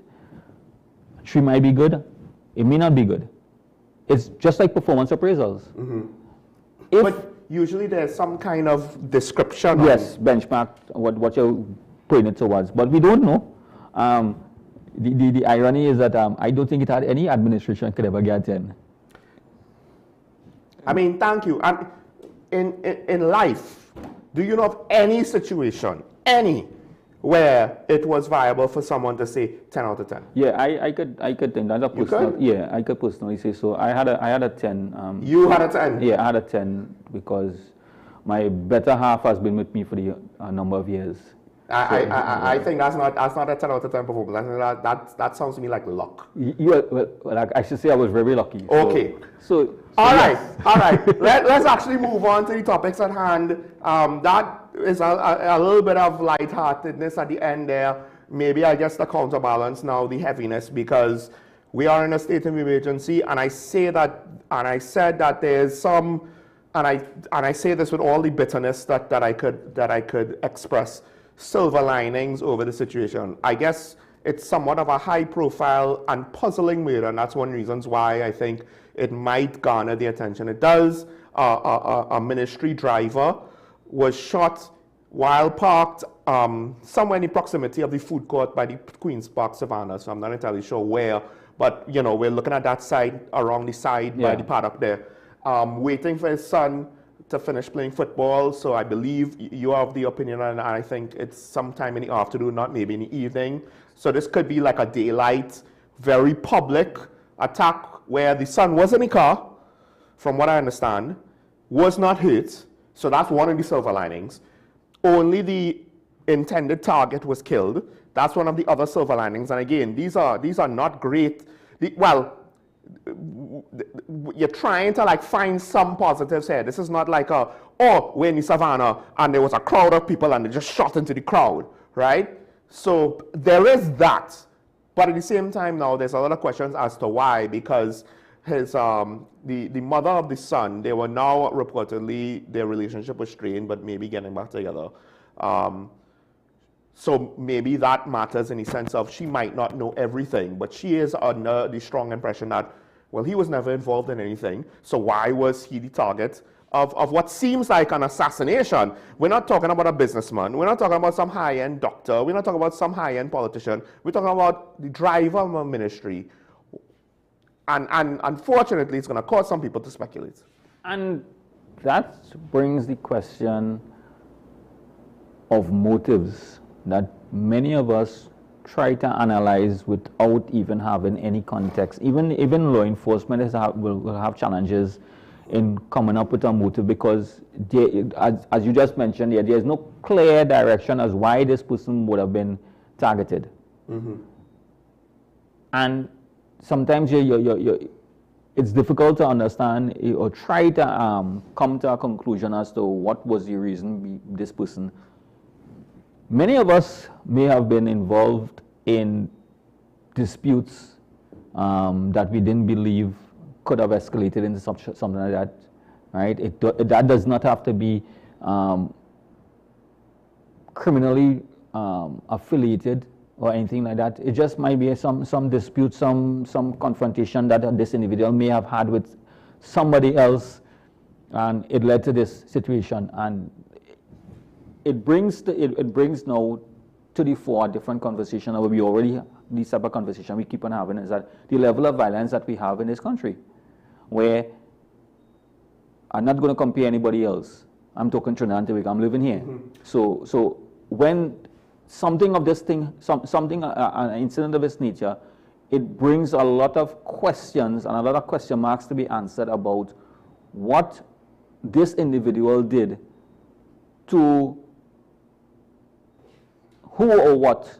A tree might be good, it may not be good. It's just like performance appraisals. Mm-hmm. But usually there's some kind of description. Yes, benchmark what you're putting it towards. But we don't know. The irony is that I don't think it had any administration could ever get 10. I mean, thank you. In life, do you know of any situation, where it was viable for someone to say 10 out of 10? Yeah, I could think that. You could? Yeah, I could personally say so. I had a 10. You had a 10? Yeah, I had a 10 because my better half has been with me for the number of years. I think that's not a 10 out of 10 performance. That sounds to me like luck. Well, like I should say I was very lucky. Okay. So all yes. right. Let's actually move on to the topics at hand. That is a little bit of lightheartedness at the end there. Maybe I guess the counterbalance now the heaviness, because We are in a state of emergency, and I say that, and I said that there's some, and I say this with all the bitterness that I could express, silver linings over the situation. I guess it's somewhat of a high-profile and puzzling murder, and that's one of the reasons why I think it might garner the attention it does. A ministry driver was shot while parked somewhere in the proximity of the food court by the Queen's Park Savannah, so I'm not entirely sure where, but you know, we're looking at that side, around the side by the paddock there, waiting for his son to finish playing football. So I believe you have the opinion, and I think it's sometime in the afternoon, not maybe in the evening. So this could be like a daylight, very public attack where the son was in the car, from what I understand, was not hurt. So that's one of the silver linings. Only the intended target was killed. That's one of the other silver linings. And again, these are not great. You're trying to like find some positives here. This is not like we're in the savannah and there was a crowd of people and they just shot into the crowd, right? So there is that. But at the same time now, there's a lot of questions as to why, because his the mother of the son, they were now reportedly, their relationship was strained, but maybe getting back together. So maybe that matters in the sense of she might not know everything, but she is under the strong impression that, well, he was never involved in anything, so why was he the target of what seems like an assassination? We're not talking about a businessman. We're not talking about some high-end doctor. We're not talking about some high-end politician. We're talking about the driver of a ministry. And unfortunately, it's going to cause some people to speculate. And that brings the question of motives that many of us try to analyze without even having any context. Even law enforcement will have challenges in coming up with a motive, because as you just mentioned, there is no clear direction as why this person would have been targeted. Mm-hmm. And sometimes it's difficult to understand or try to come to a conclusion as to what was the reason this person. Many of us may have been involved in disputes that we didn't believe could have escalated into something like that, right? That does not have to be criminally affiliated or anything like that. It just might be some dispute, some confrontation that this individual may have had with somebody else, and it led to this situation. And it brings now to the fore a different conversation, or we already, this type of conversation we keep on having, is that the level of violence that we have in this country, where I'm not going to compare anybody else. I'm talking Trinidad and Tobago. I'm living here. Mm-hmm. So when something of this thing, an incident of this nature, it brings a lot of questions and a lot of question marks to be answered about what this individual did to who or what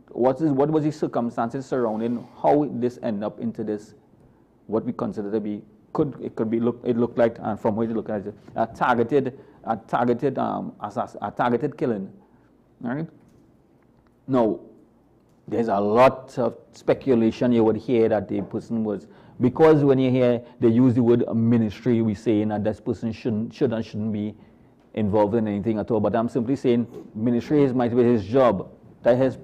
was the circumstances surrounding how this ended up into this, what we consider to be, it looked like, and from where you look at it, a targeted killing, right? Now, there's a lot of speculation you would hear that the person was, because when you hear they use the word ministry, we saying that this person shouldn't be involved in anything at all. But I'm simply saying ministry might be his job. That's his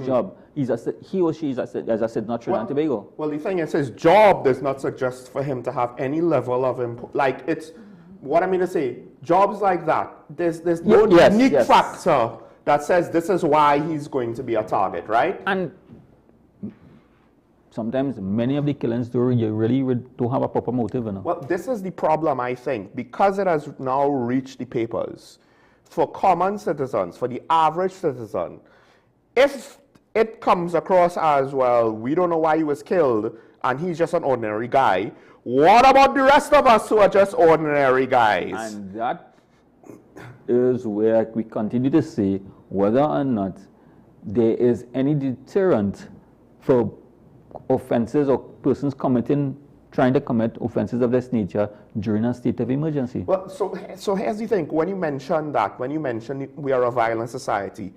job. He or she is, as I said, not Trinidad and Tobago. Well, the thing is, his job does not suggest for him to have any level of what I mean to say, jobs like that, there's no unique factor that says this is why he's going to be a target, right? And sometimes many of the killings you really don't have a proper motive. You know? Well, this is the problem, I think, because it has now reached the papers. For common citizens, for the average citizen, if it comes across as, well, we don't know why he was killed and he's just an ordinary guy, what about the rest of us who are just ordinary guys? And that is where we continue to see whether or not there is any deterrent for offenses or persons trying to commit offenses of this nature during a state of emergency. Well, so here's the thing. When you mention we are a violent society,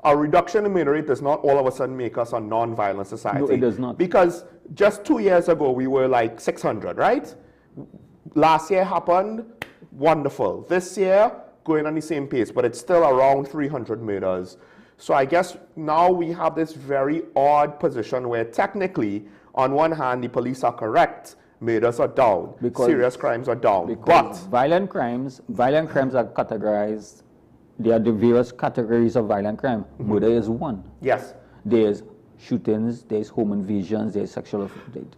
a reduction in murder rate does not all of a sudden make us a non-violent society. No, it does not. Because just 2 years ago, we were like 600, right? Last year happened, wonderful. This year, going on the same pace, but it's still around 300 murders. So I guess now we have this very odd position where technically, on one hand, the police are correct, murders are down, serious crimes are down. But violent crimes are categorized. There are the various categories of violent crime. Murder is one. Yes. There's shootings, there's home invasions, there's sexual.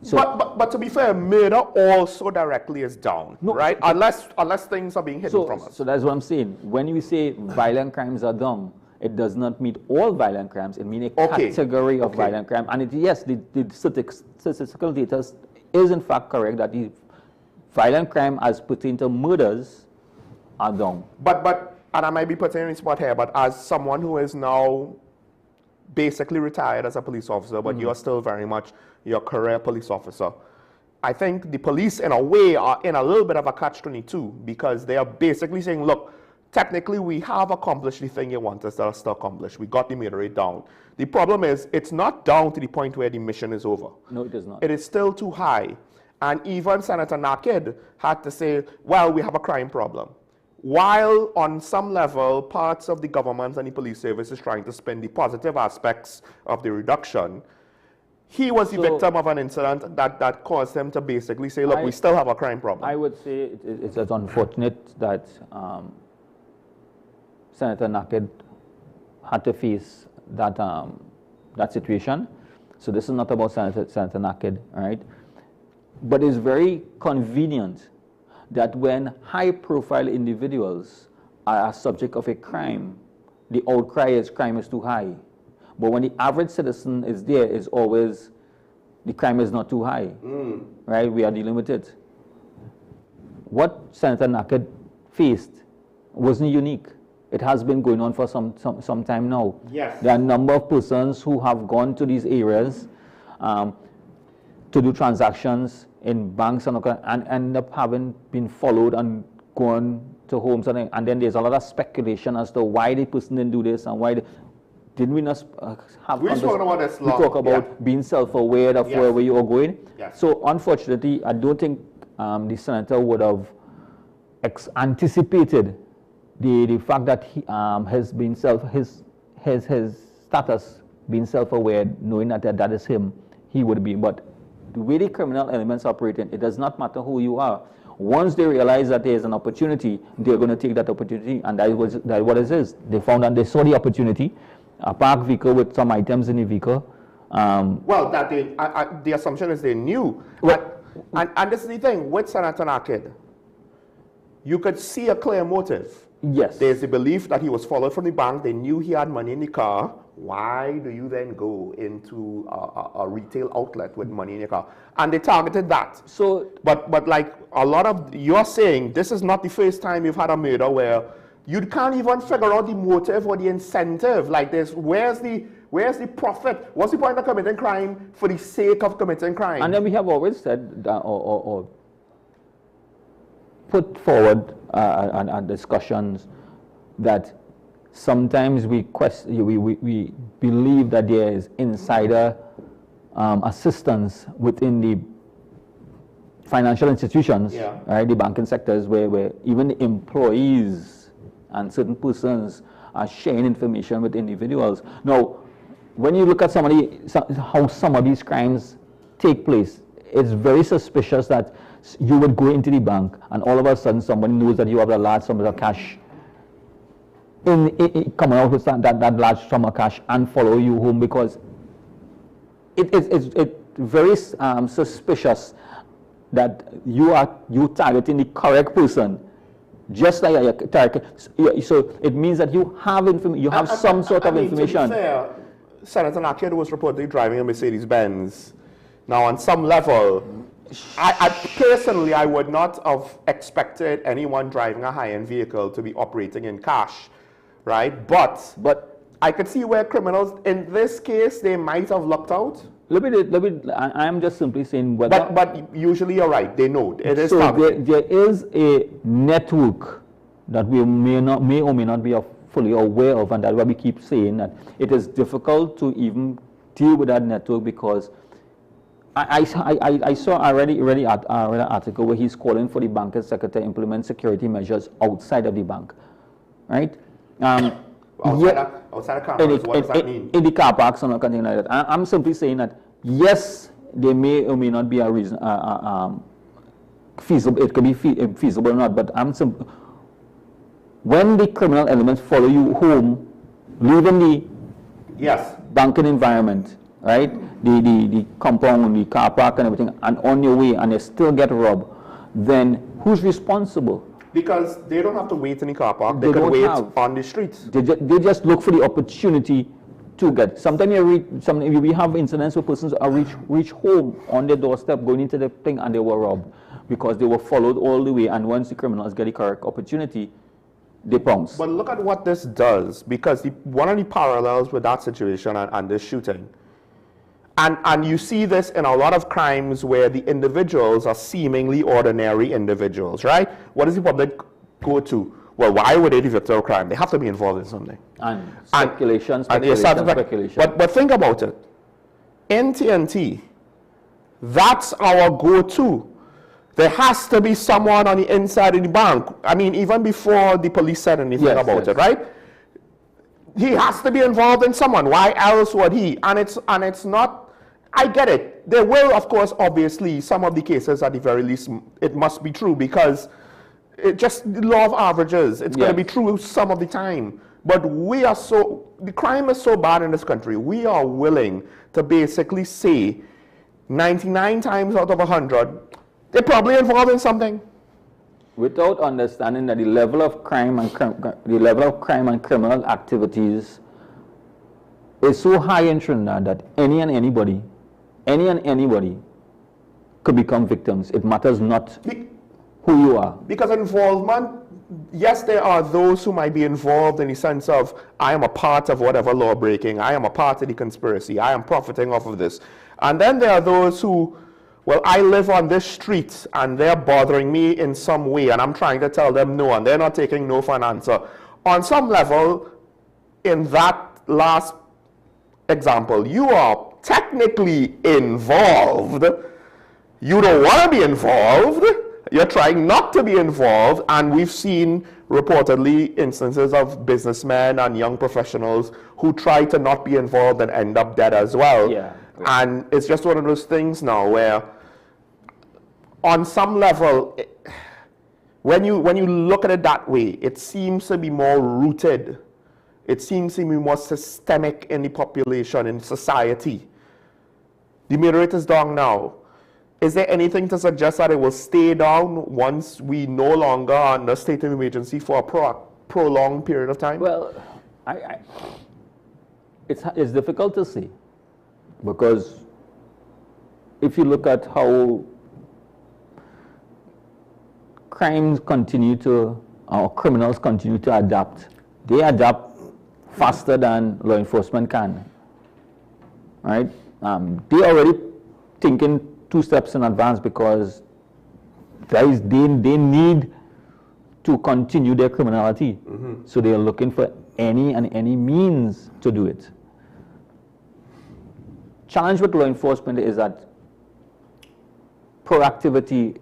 So, but to be fair, murder also directly is down, right? Unless things are being hidden from us. So that's what I'm saying. When we say violent crimes are down, it does not mean all violent crimes. It means a category of violent crime. And yes, the statistical data is in fact correct that the violent crime as pertain to murders are down. But and I might be putting in a spot here, but as someone who is now basically retired as a police officer, but you're still very much your career police officer, I think the police in a way are in a little bit of a catch-22 because they are basically saying, look, technically we have accomplished the thing you want us to still accomplish. We got the murder rate down. The problem is it's not down to the point where the mission is over. No, it is not. It is still too high. And even Senator Naked had to say, well, we have a crime problem. While on some level, parts of the government and the police service is trying to spin the positive aspects of the reduction, he was the victim of an incident that caused him to basically say, look, we still have a crime problem. I would say it's unfortunate that Senator Naked had to face that, that situation. So this is not about Senator Naked, right? But it's very convenient that when high-profile individuals are a subject of a crime, the outcry is crime is too high. But when the average citizen is there, it's always the crime is not too high, right? We are dealing with it. What Senator Naked faced wasn't unique. It has been going on for some time now. Yes. There are a number of persons who have gone to these areas to do transactions in banks and end up having been followed and gone to homes, and then there's a lot of speculation as to why the person didn't do this and why. Didn't we not have? We spoke about this long. We talk about being self-aware of where you are going. Yes. So unfortunately, I don't think the senator would have anticipated the fact that he has been his status being self-aware, knowing that is him. He would be, but the way the criminal elements operate, it does not matter who you are. Once they realize that there is an opportunity, they're going to take that opportunity, and that is what it is. They found and they saw the opportunity, a parked vehicle with some items in the vehicle. Well, that the assumption is they knew. And this is the thing, with Senator Naked, you could see a clear motive. Yes. There's the belief that he was followed from the bank. They knew he had money in the car. Why do you then go into a retail outlet with money in your car? And they targeted that. So, but like a lot of, you're saying this is not the first time you've had a murder where you can't even figure out the motive or the incentive. Like this, where's the profit? What's the point of committing crime for the sake of committing crime? And then we have always said that, or put forward discussions that sometimes we believe that there is insider assistance within the financial institutions, right? The banking sectors, where even the employees and certain persons are sharing information with individuals. Now, when you look at how some of these crimes take place, it's very suspicious that you would go into the bank and all of a sudden somebody knows that you have a large sum of cash coming out with that large sum of cash and follow you home, because it's very suspicious that you targeting the correct person, just like you're targeting. So it means that you have some sort of information. To be fair, Senator Naked was reportedly driving a Mercedes-Benz. Now, on some level, I personally, I would not have expected anyone driving a high-end vehicle to be operating in cash, right? But I could see where criminals, in this case, they might have lucked out. I am just simply saying whether. But usually you're right. They know it is. So there is a network that we may or may not be fully aware of, and that's why we keep saying that it is difficult to even deal with that network, because I read an article where he's calling for the banking sector to implement security measures outside of the bank, right? Outside of cameras, what does that mean? In the car parks and something like that. I'm simply saying that, yes, there may or may not be a reason, feasible, it could be feasible or not, but when the criminal elements follow you home, leaving the banking environment, right, the compound, the car park and everything, and on your way, and they still get robbed, then who's responsible? Because they don't have to wait in the car park, they can wait on the streets. They just look for the opportunity to get. Sometimes we have incidents where persons are reach home on their doorstep, going into the thing, and they were robbed because they were followed all the way, and once the criminals get the correct opportunity, they pounce. But look at what this does, because one of the parallels with that situation and this shooting, and you see this in a lot of crimes where the individuals are seemingly ordinary individuals, right? What does the public go to? Well, why would they be victim of crime? They have to be involved in something. And speculation. But think about it. ICNTT, that's our go-to. There has to be someone on the inside of the bank. I mean, even before the police said anything about it, right? He has to be involved in someone. Why else would he? And it's not, I get it. There will, of course, obviously, some of the cases at the very least, it must be true, because it just the law of averages. It's going to be true some of the time. But the crime is so bad in this country, we are willing to basically say 99 times out of 100, they're probably involved in something. Without understanding that the level of crime and criminal activities is so high in Trinidad that any and anybody could become victims. It matters not who you are. Because involvement, yes, there are those who might be involved in the sense of, I am a part of whatever law breaking, I am a part of the conspiracy, I am profiting off of this. And then there are those who, well, I live on this street and they're bothering me in some way and I'm trying to tell them no and they're not taking no for an answer. On some level, in that last example, you are technically involved. You don't want to be involved. You're trying not to be involved, and we've seen reportedly instances of businessmen and young professionals who try to not be involved and end up dead as well. And it's just one of those things now where on some level, when you look at it that way, it seems to be more rooted. It seems to be more systemic in the population, in society. The murder rate is down now. Is there anything to suggest that it will stay down once we no longer are under state of emergency for a prolonged period of time? Well, it's difficult to say, because if you look at how criminals continue to adapt, they adapt faster than law enforcement can, right? They're already thinking 2 steps in advance, because they need to continue their criminality. So they are looking for any means to do it. Challenge with law enforcement is that proactivity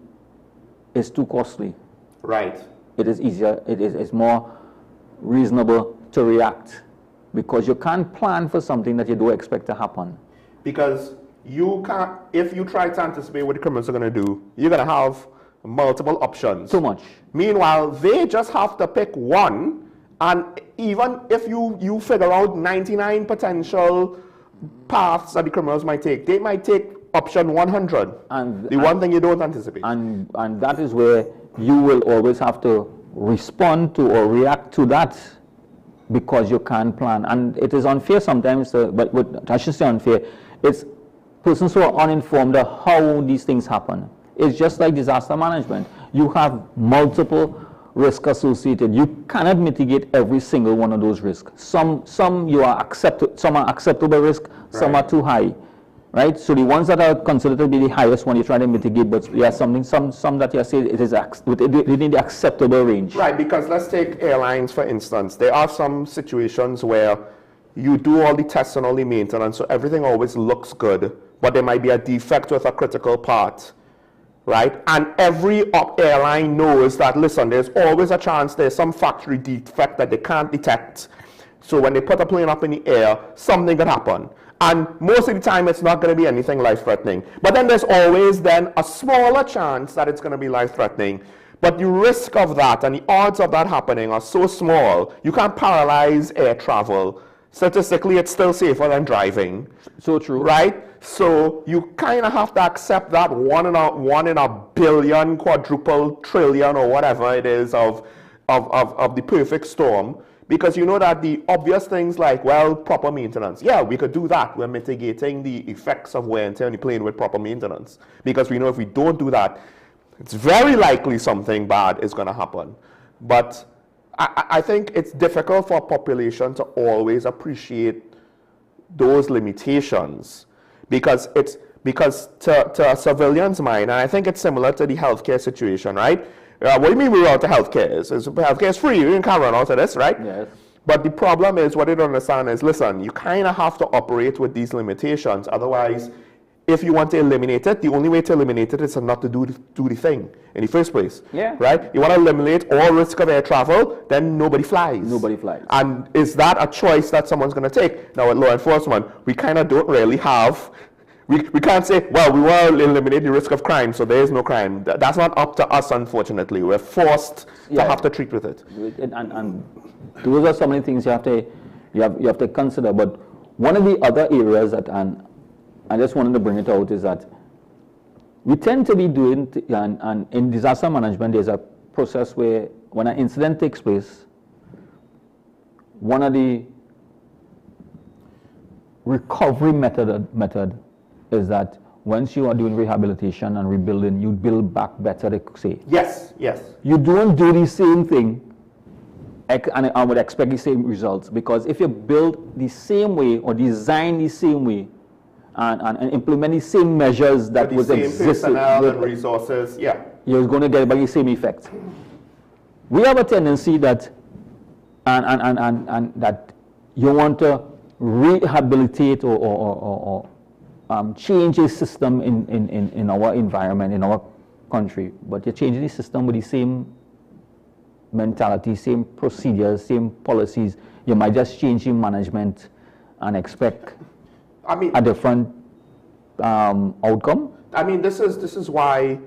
is too costly. Right. It is easier, it's more reasonable to react, because you can't plan for something that you don't expect to happen. Because you can't, if you try to anticipate what the criminals are going to do, you're going to have multiple options. Too much. Meanwhile, they just have to pick one, and even if you figure out 99 potential paths that the criminals might take, they might take option 100, and the one thing you don't anticipate. And that is where you will always have to respond to or react to that, because you can't plan. And it is unfair sometimes, but I should say unfair, it's persons who are uninformed of how these things happen. It's just like disaster management. You have multiple risks associated. You cannot mitigate every single one of those risks. Some are acceptable risk, some are too high. right? So the ones that are considered to be the highest one, you're trying to mitigate, but there are some that you say it is within the acceptable range. Right, because let's take airlines for instance. There are some situations where you do all the tests and all the maintenance, so everything always looks good, but there might be a defect with a critical part, right? And every airline knows that, listen, there's always a chance there's some factory defect that they can't detect. So when they put a plane up in the air, something could happen. And most of the time, it's not going to be anything life-threatening. But then there's always then a smaller chance that it's going to be life-threatening. But the risk of that and the odds of that happening are so small, you can't paralyze air travel. Statistically, it's still safer than driving. So true. Right? So you kind of have to accept that one in a billion, quadruple, trillion, or whatever it is of the perfect storm. Because you know that the obvious things like, well, proper maintenance. Yeah, we could do that. We're mitigating the effects of wear and tear on the plane with proper maintenance. Because we know if we don't do that, it's very likely something bad is going to happen. But I think it's difficult for a population to always appreciate those limitations. Because to a civilian's mind, and I think it's similar to the healthcare situation, right? What do you mean we're out to healthcare? Healthcare is free. You can't run out of this, right? Yes. But the problem is, what they don't understand is, listen, you kind of have to operate with these limitations. Otherwise, if you want to eliminate it, the only way to eliminate it is not to do the thing in the first place. Yeah. Right? You want to eliminate all risk of air travel, then nobody flies. Nobody flies. And is that a choice that someone's going to take? Now, with law enforcement, we kind of don't really have... We can't say, well, we want to eliminate the risk of crime, so there is no crime. That's not up to us, unfortunately. We're forced to have to treat with it. And those are so many things you have to consider. But one of the other areas that, and I just wanted to bring it out, is that we tend to be doing, and in disaster management, there's a process where when an incident takes place, one of the recovery method is that once you are doing rehabilitation and rebuilding, you build back better, they say. Yes, yes. You don't do the same thing and I would expect the same results, because if you build the same way or design the same way and implement the same measures that was existing, personnel and resources, yeah, you're going to get the same effect. We have a tendency that and that you want to rehabilitate or change a system in our environment, in our country, but you're changing the system with the same mentality, same procedures, same policies. You might just change the management and expect a different outcome. I mean, this is why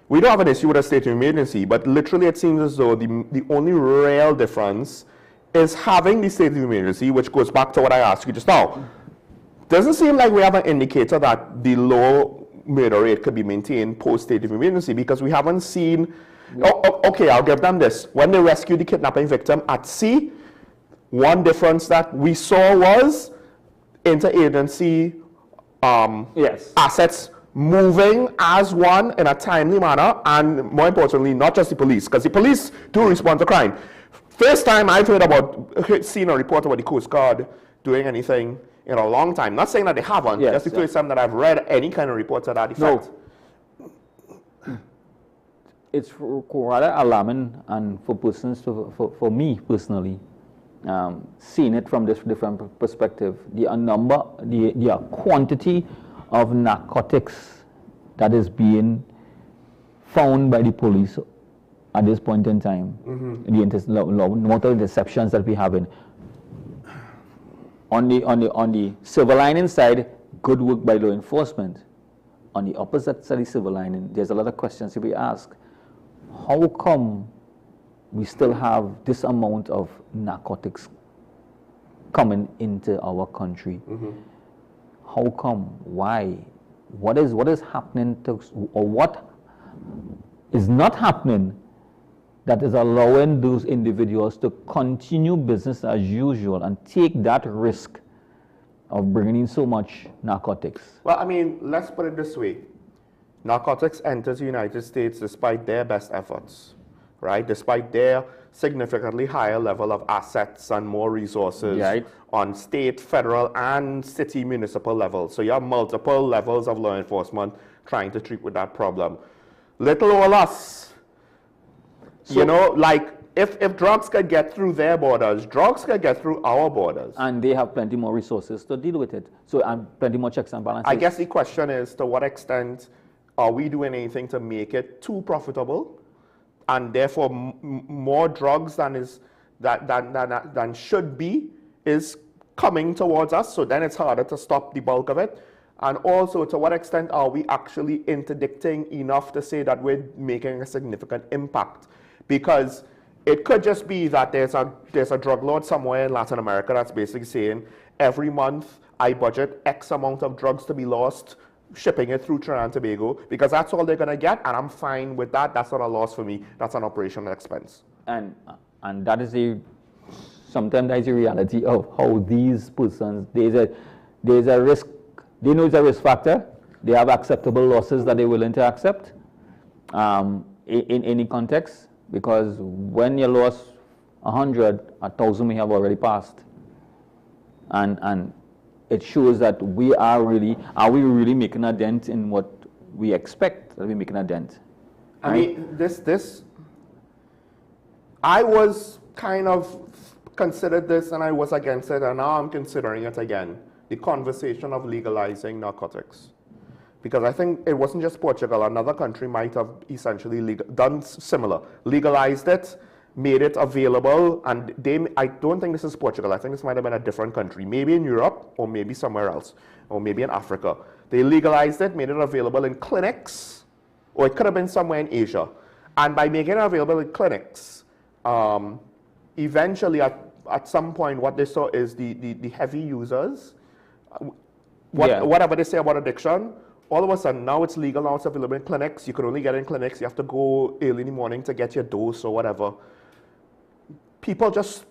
we don't have an issue with a state of emergency, but literally it seems as though the only real difference is having the state of emergency, which goes back to what I asked you just now. Doesn't seem like we have an indicator that the low murder rate could be maintained post-state of emergency, because we haven't seen... Okay, I'll give them this. When they rescued the kidnapping victim at sea, one difference that we saw was interagency assets moving as one in a timely manner, and more importantly, not just the police, because the police do respond to crime. First time I've seen a report about the Coast Guard doing anything in a long time. Not saying that they haven't, just the first time that I've read any kind of report to that effect. No. It's rather alarming, and for persons, for me personally, seeing it from this different perspective, the quantity of narcotics that is being found by the police at this point in time, the amount of interceptions that we have in. On the silver lining side, good work by law enforcement. On the opposite side of the silver lining, there's a lot of questions to be asked. How come we still have this amount of narcotics coming into our country? How come? Why? What is happening to, or what is not happening that is allowing those individuals to continue business as usual and take that risk of bringing in so much narcotics? Well, I mean, let's put it this way. Narcotics enters the United States despite their best efforts, right? Despite their significantly higher level of assets and more resources on state, federal, and city municipal levels. So you have multiple levels of law enforcement trying to treat with that problem. Little old us, you know, like if drugs could get through their borders, drugs could get through our borders. And they have plenty more resources to deal with it. So, and plenty more checks and balances. I guess the question is, to what extent are we doing anything to make it too profitable, and therefore more drugs than should be is coming towards us, so then it's harder to stop the bulk of it? And also, to what extent are we actually interdicting enough to say that we're making a significant impact? Because it could just be that there's a drug lord somewhere in Latin America that's basically saying, every month I budget X amount of drugs to be lost, shipping it through Trinidad and Tobago, because that's all they're going to get, and I'm fine with that. That's not a loss for me. That's an operational expense. And that is sometimes that is the reality of how these persons, there's a risk, they know it's a risk factor. They have acceptable losses that they're willing to accept in any context. Because when you lost 100, 1,000 may have already passed. And it shows that are we really making a dent in what we expect that we're making a dent? Right? I mean, I was kind of considered this and I was against it, and now I'm considering it again. The conversation of legalizing narcotics. Because I think it wasn't just Portugal, another country might have essentially done similar. Legalized it, made it available, and I don't think this is Portugal, I think this might have been a different country, maybe in Europe, or maybe somewhere else, or maybe in Africa. They legalized it, made it available in clinics, or it could have been somewhere in Asia. And by making it available in clinics, eventually at some point what they saw is the heavy users, whatever they say about addiction, all of a sudden, now it's legal, now it's available in clinics. You can only get it in clinics. You have to go early in the morning to get your dose or whatever. People just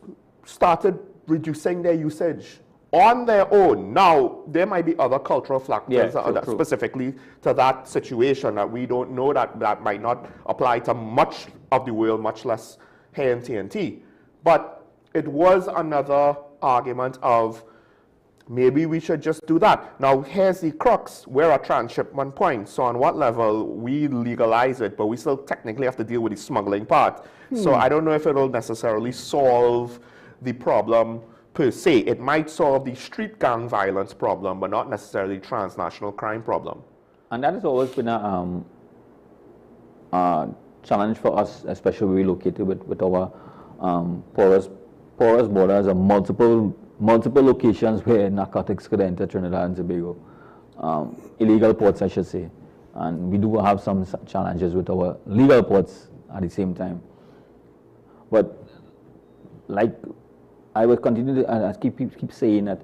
started reducing their usage on their own. Now, there might be other cultural factors specifically to that situation that we don't know, that might not apply to much of the world, much less here in TNT. But it was another argument of, maybe we should just do that. Now, here's the crux. We're a transshipment point. So on what level we legalize it, but we still technically have to deal with the smuggling part. So I don't know if it'll necessarily solve the problem per se. It might solve the street gang violence problem, but not necessarily transnational crime problem. And that has always been a challenge for us, especially where we're located with our porous borders and multiple locations where narcotics could enter Trinidad and Tobago, illegal ports, I should say. And we do have some challenges with our legal ports at the same time. But like I will continue to keep saying that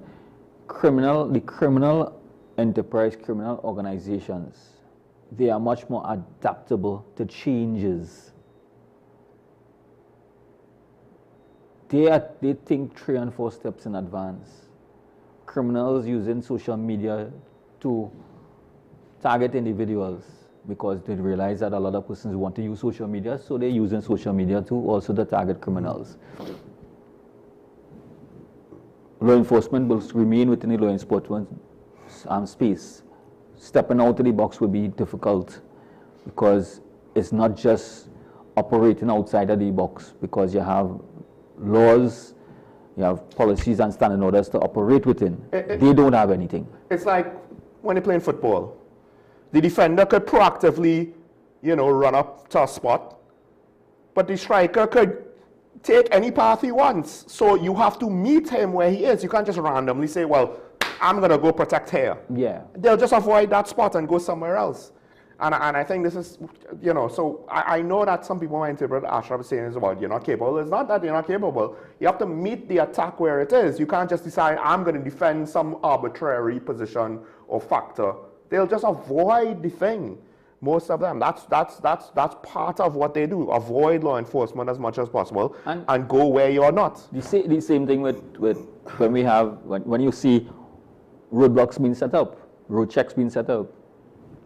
the criminal enterprise, criminal organizations, they are much more adaptable to changes. They think 3 and 4 steps in advance. Criminals using social media to target individuals because they realize that a lot of persons want to use social media, so they're using social media to also to target criminals. Law enforcement will remain within the law enforcement space. Stepping out of the box will be difficult because it's not just operating outside of the box, because you have laws, you have policies and standing orders to operate within. They don't have anything. It's like when you're playing football. The defender could proactively, run up to a spot, but the striker could take any path he wants. So you have to meet him where he is. You can't just randomly say, well, I'm going to go protect here. Yeah. They'll just avoid that spot and go somewhere else. And I think this is, so I know that some people might interpret Ashraf saying is about you're not capable. It's not that you're not capable. You have to meet the attack where it is. You can't just decide, I'm going to defend some arbitrary position or factor. They'll just avoid the thing. Most of them. That's part of what they do. Avoid law enforcement as much as possible and go where you're not. The same thing with when you see roadblocks being set up, road checks being set up.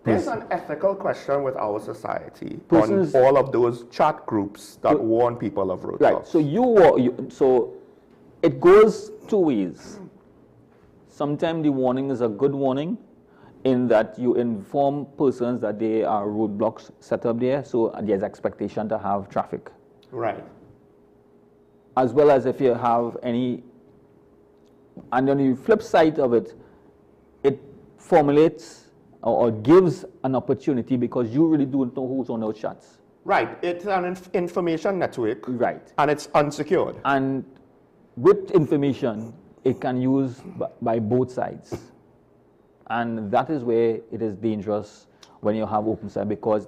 There's an ethical question with our society Persons- on all of those chat groups that warn people of roadblocks. Right. So so it goes two ways. Sometimes the warning is a good warning, in that you inform persons that there are roadblocks set up there, so there's expectation to have traffic. Right. As well as if you have any, and on the flip side of it, it formulates or gives an opportunity because you really don't know who's on those chats. Right. It's an information network. Right. And it's unsecured. And with information, it can use by both sides. And that is where it is dangerous when you have open side, because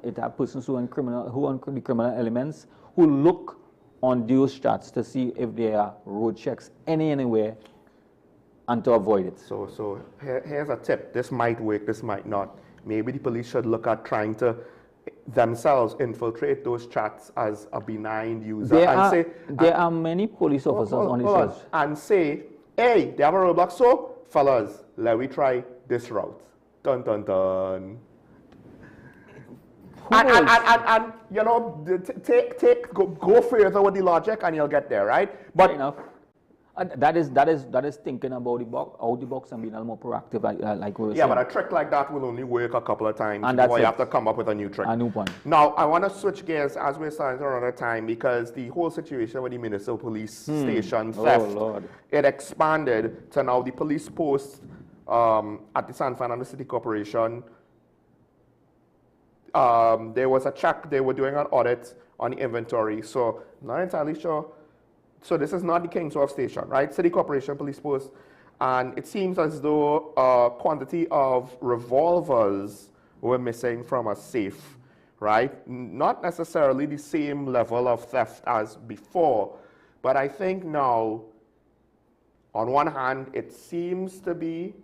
it have persons who are the criminal elements who look on those chats to see if there are road checks anywhere and to avoid it. So here's a tip. This might work, this might not. Maybe the police should look at trying to themselves infiltrate those chats as a benign user. There are many police officers on these chats. And say, hey, they have a roadblock, so fellas, let me try this route. Dun dun dun. And you know, go further with the logic, and you'll get there, right? But fair enough. That is thinking about the box, out the box, and being a little more proactive, like we were saying. Yeah, but a trick like that will only work a couple of times and before you have to come up with a new trick. A new one. Now, I want to switch gears as we're starting to run out of time, because the whole situation with the municipal police station theft, it expanded to now the police post at the San Fernando City Corporation. There was a check, they were doing an audit on the inventory, so I'm not entirely sure. So this is not the Kingswharf station, right? City Corporation Police Post. And it seems as though a quantity of revolvers were missing from a safe, right? Not necessarily the same level of theft as before, but I think now, on one hand, it seems to be...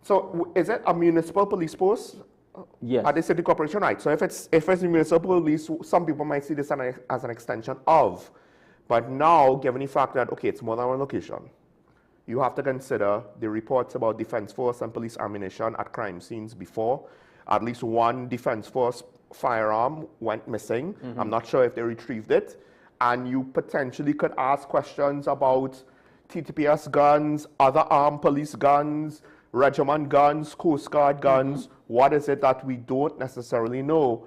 So is it a municipal police post? Yes. At the city corporation, right? So if it's the municipal police, some people might see this as an extension of. But now, given the fact that, okay, it's more than one location, you have to consider the reports about defense force and police ammunition at crime scenes before. At least one defense force firearm went missing. I'm not sure if they retrieved it. And you potentially could ask questions about TTPS guns, other armed police guns, regiment guns, Coast Guard guns. What is it that we don't necessarily know?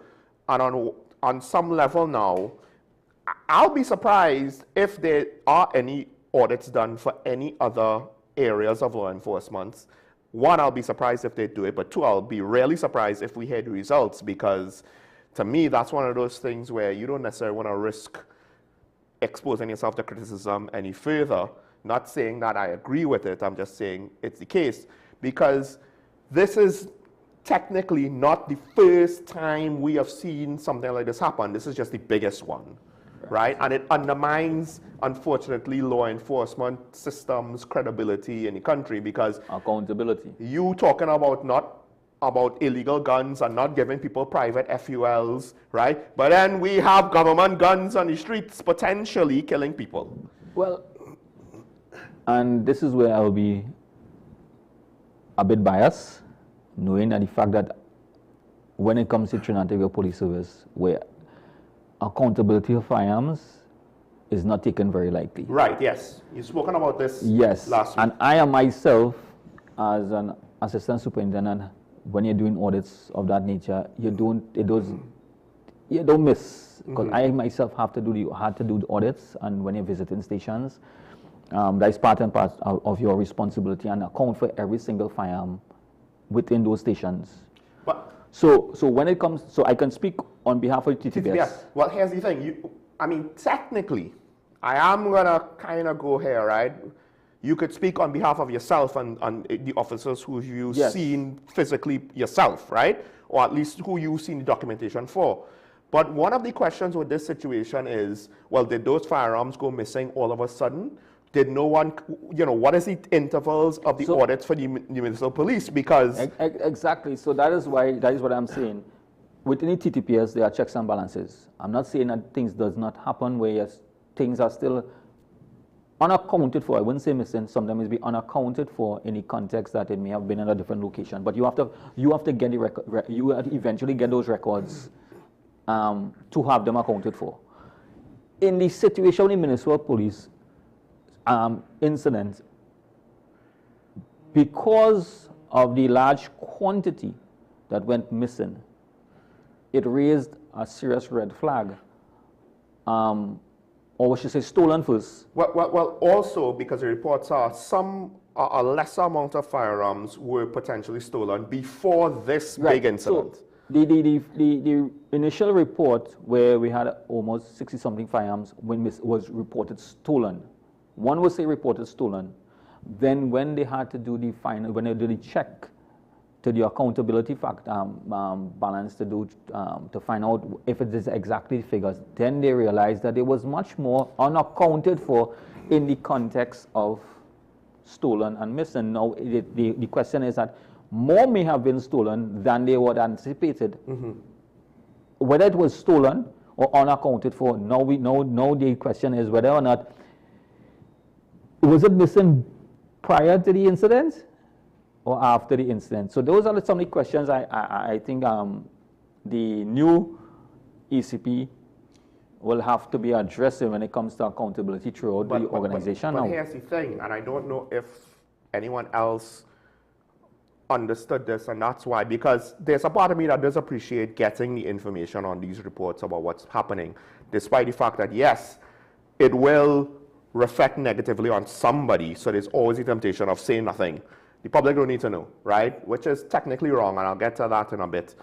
And on some level now, I'll be surprised if there are any audits done for any other areas of law enforcement. One, I'll be surprised if they do it, but two, I'll be really surprised if we hear the results, because to me, that's one of those things where you don't necessarily want to risk exposing yourself to criticism any further. Not saying that I agree with it, I'm just saying it's the case, because this is technically not the first time we have seen something like this happen. This is just the biggest one, right? And it undermines, unfortunately, law enforcement systems' credibility in the country, because accountability. You talking about not about illegal guns and not giving people private FULs, right? But then we have government guns on the streets potentially killing people. Well, and this is where I'll be a bit biased, knowing that the fact that when it comes to Trinidad and Tobago Police Service, where accountability of firearms is not taken very lightly. Right, yes. You've spoken about this last week. And I am myself, as an assistant superintendent, when you're doing audits of that nature, you don't miss. Because I myself had to do the audits, and when you're visiting stations, that is part and part of your responsibility, and account for every single firearm within those stations. But so when it comes, so I can speak on behalf of TTPS. Well, here's the thing. I mean, technically, I am gonna kind of go here, right? You could speak on behalf of yourself and the officers who you've seen physically yourself, right? Or at least who you've seen the documentation for. But one of the questions with this situation is, well, did those firearms go missing all of a sudden? Did no one, what is the intervals of the audits for the municipal police? Because exactly. So that is what I'm saying. Within the TTPS, there are checks and balances. I'm not saying that things does not happen where things are still unaccounted for. I wouldn't say missing. Sometimes it's be unaccounted for in the context that it may have been in a different location. But you have to get the record. You have to eventually get those records to have them accounted for. In the situation in municipal police incident, because of the large quantity that went missing, it raised a serious red flag. Or we should say stolen first. Well, also because the reports are a lesser amount of firearms were potentially stolen before this big incident. So the initial report where we had almost 60-something firearms was reported stolen. One was reported stolen. Then when they had to do the final, when they did the check to the accountability balance to find out if it is exactly the figures, then they realized that there was much more unaccounted for in the context of stolen and missing. Now the question is that more may have been stolen than they were anticipated. Whether it was stolen or unaccounted for, now the question is whether or not was it missing prior to the incident or after the incident. So those are some of the questions I think the new ECP will have to be addressing when it comes to accountability throughout the organization. But here's the thing, and I don't know if anyone else understood this, and that's why, because there's a part of me that does appreciate getting the information on these reports about what's happening, despite the fact that, yes, it will reflect negatively on somebody, so there's always the temptation of saying nothing. The public don't need to know, right? Which is technically wrong, and I'll get to that in a bit.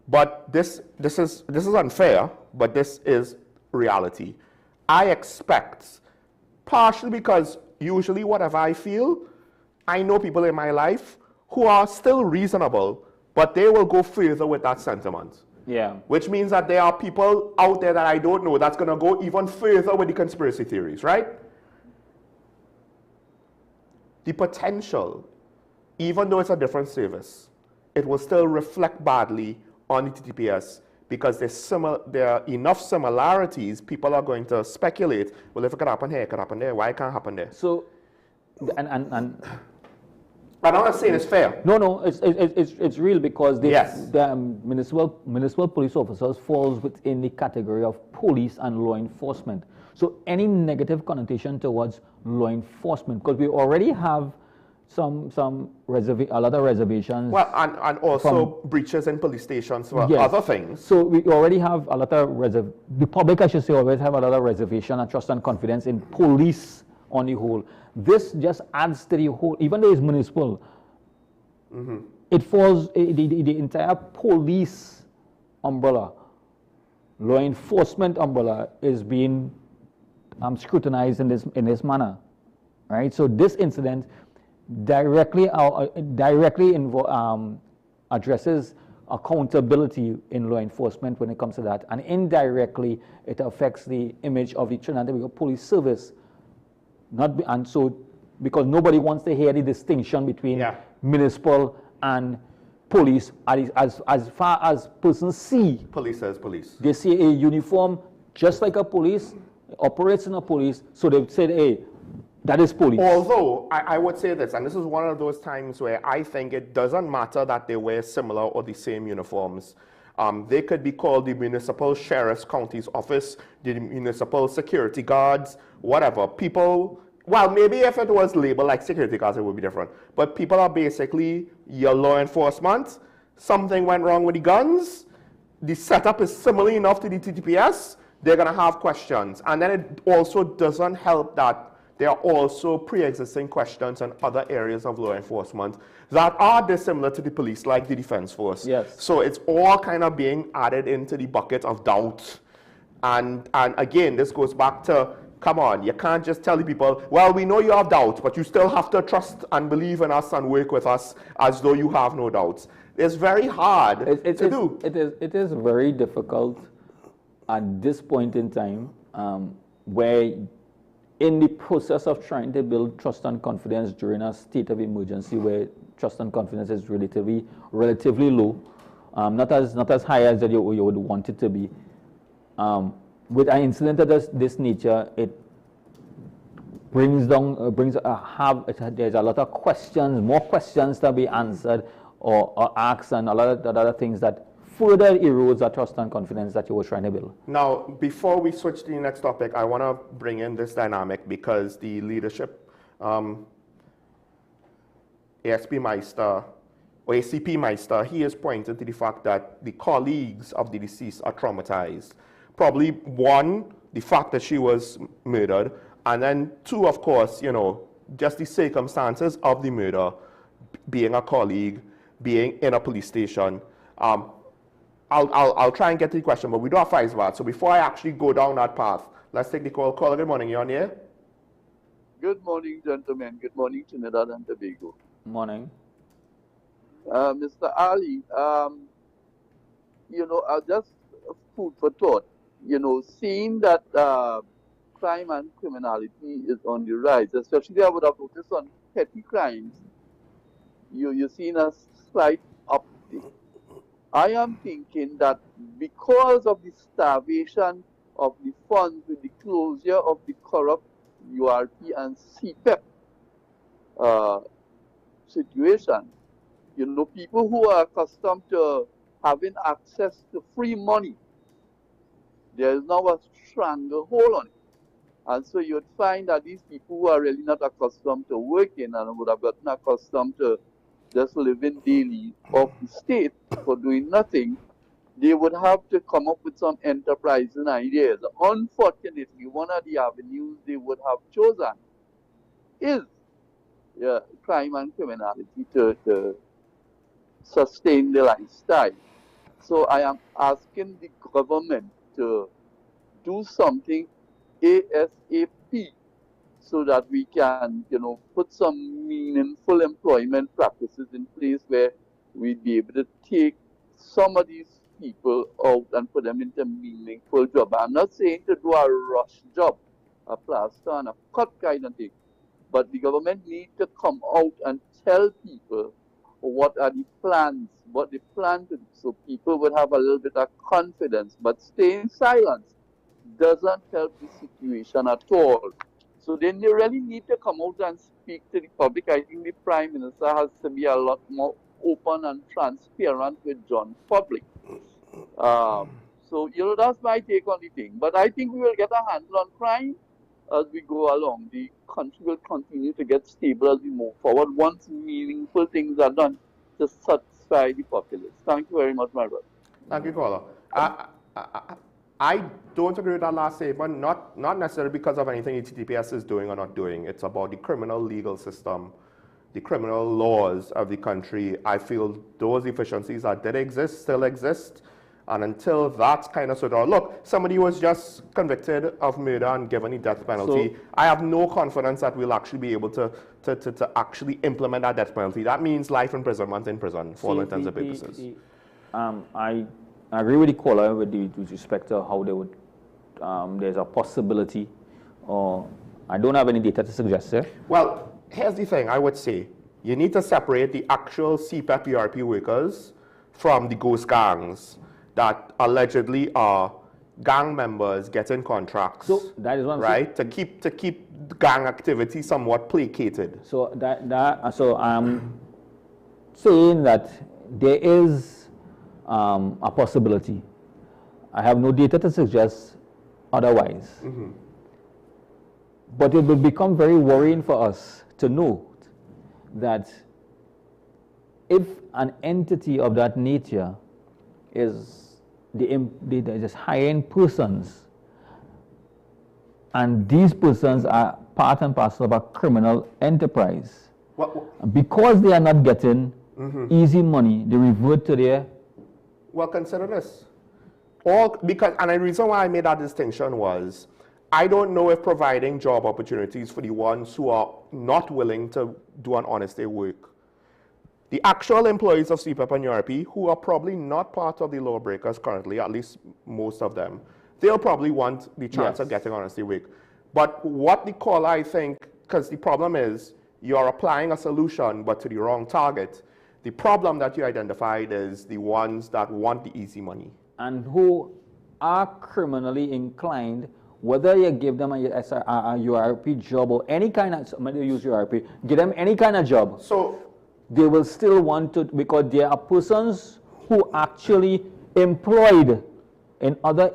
But this is unfair, but this is reality. I expect, partially because usually whatever I feel, I know people in my life who are still reasonable, but they will go further with that sentiment. Yeah. Which means that there are people out there that I don't know that's going to go even further with the conspiracy theories, right? The potential, even though it's a different service, it will still reflect badly on the TTPS because there are enough similarities, people are going to speculate, well, if it could happen here, it could happen there, why it can't happen there? So, I'm not saying it's fair. No, it's real because the municipal police officers falls within the category of police and law enforcement. So any negative connotation towards law enforcement, because we already have a lot of reservations. Well, and also breaches in police stations for other things. So we already have a lot of the public, I should say, always have a lot of reservation and trust and confidence in police on the whole. This just adds to the whole, even though it's municipal, it falls, the entire police umbrella, law enforcement umbrella is being scrutinized in this manner, right? So this incident directly addresses accountability in law enforcement when it comes to that, and indirectly it affects the image of the Trinidad and Tobago Police Service. Because nobody wants to hear the distinction between municipal and police, as far as persons see. Police as police. They see a uniform just like a police, operates in a police, so they said, hey, that is police. Although, I would say this, and this is one of those times where I think it doesn't matter that they wear similar or the same uniforms. They could be called the municipal sheriff's county's office, the municipal security guards, whatever. People, well, maybe if it was labeled like security guards, it would be different. But people are basically your law enforcement. Something went wrong with the guns. The setup is similar enough to the TTPS. They're going to have questions. And then it also doesn't help that there are also pre-existing questions in other areas of law enforcement that are dissimilar to the police, like the defense force. Yes. So it's all kind of being added into the bucket of doubt. And again, this goes back to, come on, you can't just tell the people, well, we know you have doubts, but you still have to trust and believe in us and work with us as though you have no doubts. It's very hard to do. It is very difficult at this point in time where in the process of trying to build trust and confidence during a state of emergency where trust and confidence is relatively low, not as high as that you would want it to be. With an incident of this nature, brings down, there's a lot of questions, more questions to be answered or asked, and a lot of other things that further erodes the trust and confidence that you were trying to build. Now, before we switch to the next topic, I want to bring in this dynamic because the leadership, ASP Meister, or ACP Meister, he has pointed to the fact that the colleagues of the deceased are traumatized. Probably one, the fact that she was murdered, and then two, of course, you know, just the circumstances of the murder, being a colleague, being in a police station. I'll try and get to the question, but we do have 5 minutes. So before I actually go down that path, let's take the call. Caller, good morning. You on here? Good morning, gentlemen. Good morning, Trinidad and Tobago. Morning. Mr. Ali, you know, just food for thought. You know, seeing that crime and criminality is on the rise, especially I would have focused on petty crimes, you're seeing a slight uptick. I am thinking that because of the starvation of the funds with the closure of the corrupt URP and CPEP situation, you know, people who are accustomed to having access to free money, there is now a stranglehold on it. And so you'd find that these people who are really not accustomed to working and would have gotten accustomed to just living daily off the state for doing nothing, they would have to come up with some enterprising ideas. Unfortunately, one of the avenues they would have chosen is crime and criminality to sustain the lifestyle. So I am asking the government to do something ASAP so that we can, you know, put some meaningful employment practices in place where we'd be able to take some of these people out and put them into meaningful job. I'm not saying to do a rush job, a plaster and a cut kind of thing, but the government needs to come out and tell people what are the plans, what they plan to do, so people would have a little bit of confidence. But staying silent doesn't help the situation at all. So then they really need to come out and speak to the public. I think the Prime Minister has to be a lot more open and transparent with John public. So, you know, that's my take on the thing. But I think we will get a handle on crime as we go along. The country will continue to get stable as we move forward once meaningful things are done to satisfy the populace. Thank you very much, my brother. Thank you, caller. I don't agree with that last statement, not necessarily because of anything TTPS is doing or not doing. It's about the criminal legal system, the criminal laws of the country. I feel those deficiencies that did exist still exist. And until that's kind of sorted out, look, somebody was just convicted of murder and given the death penalty. So, I have no confidence that we'll actually be able to actually implement that death penalty. That means life imprisonment in prison for all intents and purposes. I agree with the caller with respect to how they would, there's a possibility, or I don't have any data to suggest there. Well, here's the thing I would say. You need to separate the actual CPEP URP workers from the ghost gangs that allegedly are gang members getting contracts. So that is one right to keep gang activity somewhat placated. So so I'm saying that there is a possibility. I have no data to suggest otherwise. Mm-hmm. But it will become very worrying for us to know that if an entity of that nature is just hiring persons, and these persons are part and parcel of a criminal enterprise, because they are not getting easy money, they revert to their... Well, consider this. And the reason why I made that distinction was, I don't know if providing job opportunities for the ones who are not willing to do an honest day work, the actual employees of CPEP and URP, who are probably not part of the lawbreakers currently, at least most of them, they'll probably want the chance of getting honest day work. But what the caller, I think, because the problem is, you're applying a solution, but to the wrong target. The problem that you identified is the ones that want the easy money. And who are criminally inclined whether you give them a URP job or any kind of, somebody use URP, give them any kind of job. So they will still want to, because there are persons who actually employed in other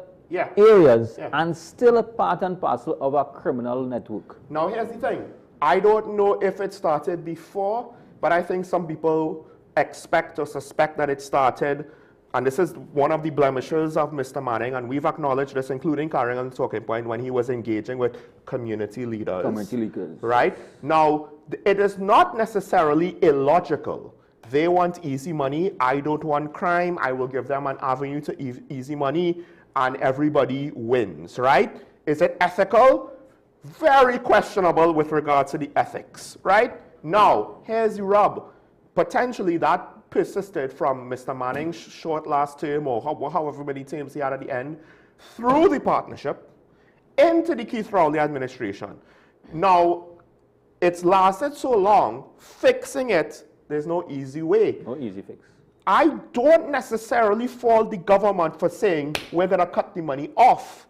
areas and still a part and parcel of a criminal network. Now here's the thing. I don't know if it started before, but I think some people expect or suspect that it started, and this is one of the blemishes of Mr. Manning, and we've acknowledged this, including carrying on the talking point when he was engaging with community leaders. Community leaders. Right? Now, it is not necessarily illogical. They want easy money. I don't want crime. I will give them an avenue to easy money, and everybody wins, right? Is it ethical? Very questionable with regard to the ethics, right? Now, here's the rub. Potentially that persisted from Mr. Manning's short last term, or however many terms he had at the end, through the partnership into the Keith Rowley administration. Now, it's lasted so long, fixing it, there's no easy way. No easy fix. I don't necessarily fault the government for saying we're going to cut the money off,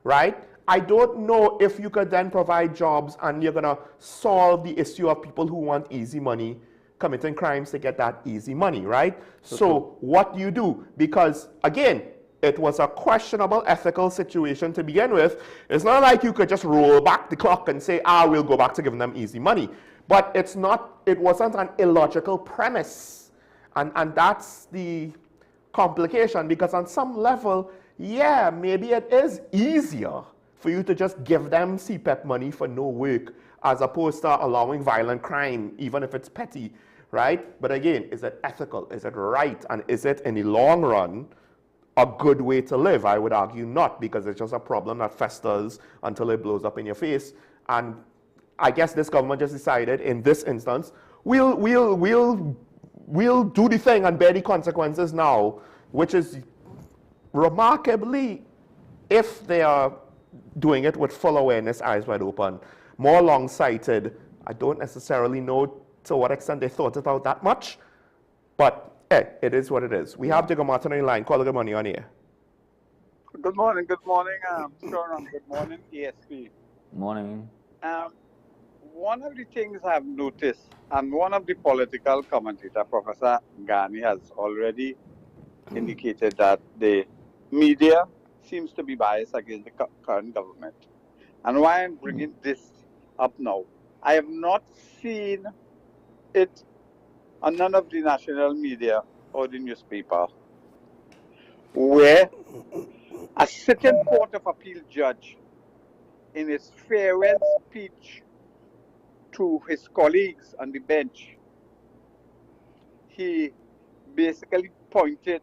right? I don't know if you could then provide jobs and you're going to solve the issue of people who want easy money committing crimes to get that easy money, right? So what do you do? Because, again, it was a questionable ethical situation to begin with. It's not like you could just roll back the clock and say, we'll go back to giving them easy money. But it wasn't an illogical premise. And that's the complication, because on some level, yeah, maybe it is easier for you to just give them CPEP money for no work, as opposed to allowing violent crime, even if it's petty, right? But again, is it ethical? Is it right? And is it, in the long run, a good way to live? I would argue not, because it's just a problem that festers until it blows up in your face. And I guess this government just decided, in this instance, we'll do the thing and bear the consequences now, which is remarkably, if they are doing it with full awareness, eyes wide open, more long-sighted. I don't necessarily know to what extent they thought it out that much, but it is what it is. We have Digger Martin on the line. Call, good morning, on here. Good morning, Sharon. Good morning, ESP. Morning. One of the things I've noticed, and one of the political commentator, Professor Ghani, has already indicated that the media seems to be biased against the current government. And why I'm bringing this up now, I have not seen it on none of the national media or the newspaper where a sitting Court of Appeal judge, in his farewell speech to his colleagues on the bench, he basically pointed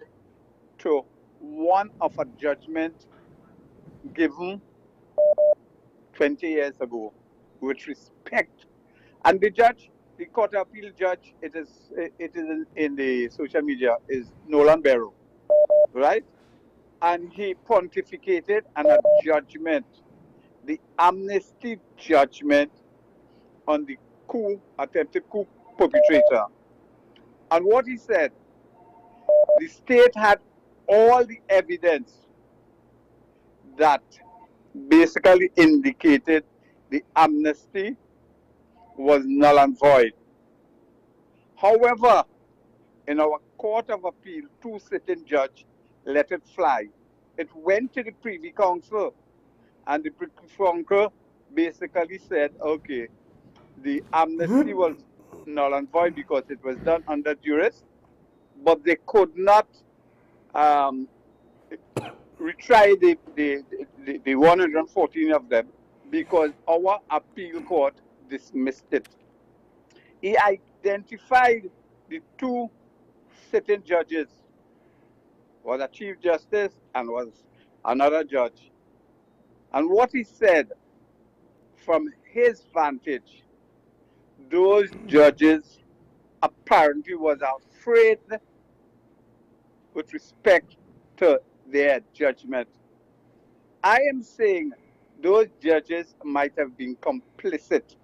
to one of a judgment given 20 years ago with respect. And the judge, the Court of Appeal judge, it is in the social media, is Nolan Barrow, right? And he pontificated on a judgment, the amnesty judgment on the attempted coup perpetrator. And what he said, the state had all the evidence that basically indicated the amnesty was null and void. However, in our Court of Appeal, two sitting judges let it fly. It went to the Privy Council, and the Privy Council basically said, okay, the amnesty was null and void because it was done under duress, but they could not retry the 114 of them because our appeal court dismissed it. He identified the two sitting judges, was a Chief Justice and was another judge. And what he said, from his vantage, those judges apparently was afraid with respect to their judgment. I am saying those judges might have been complicit.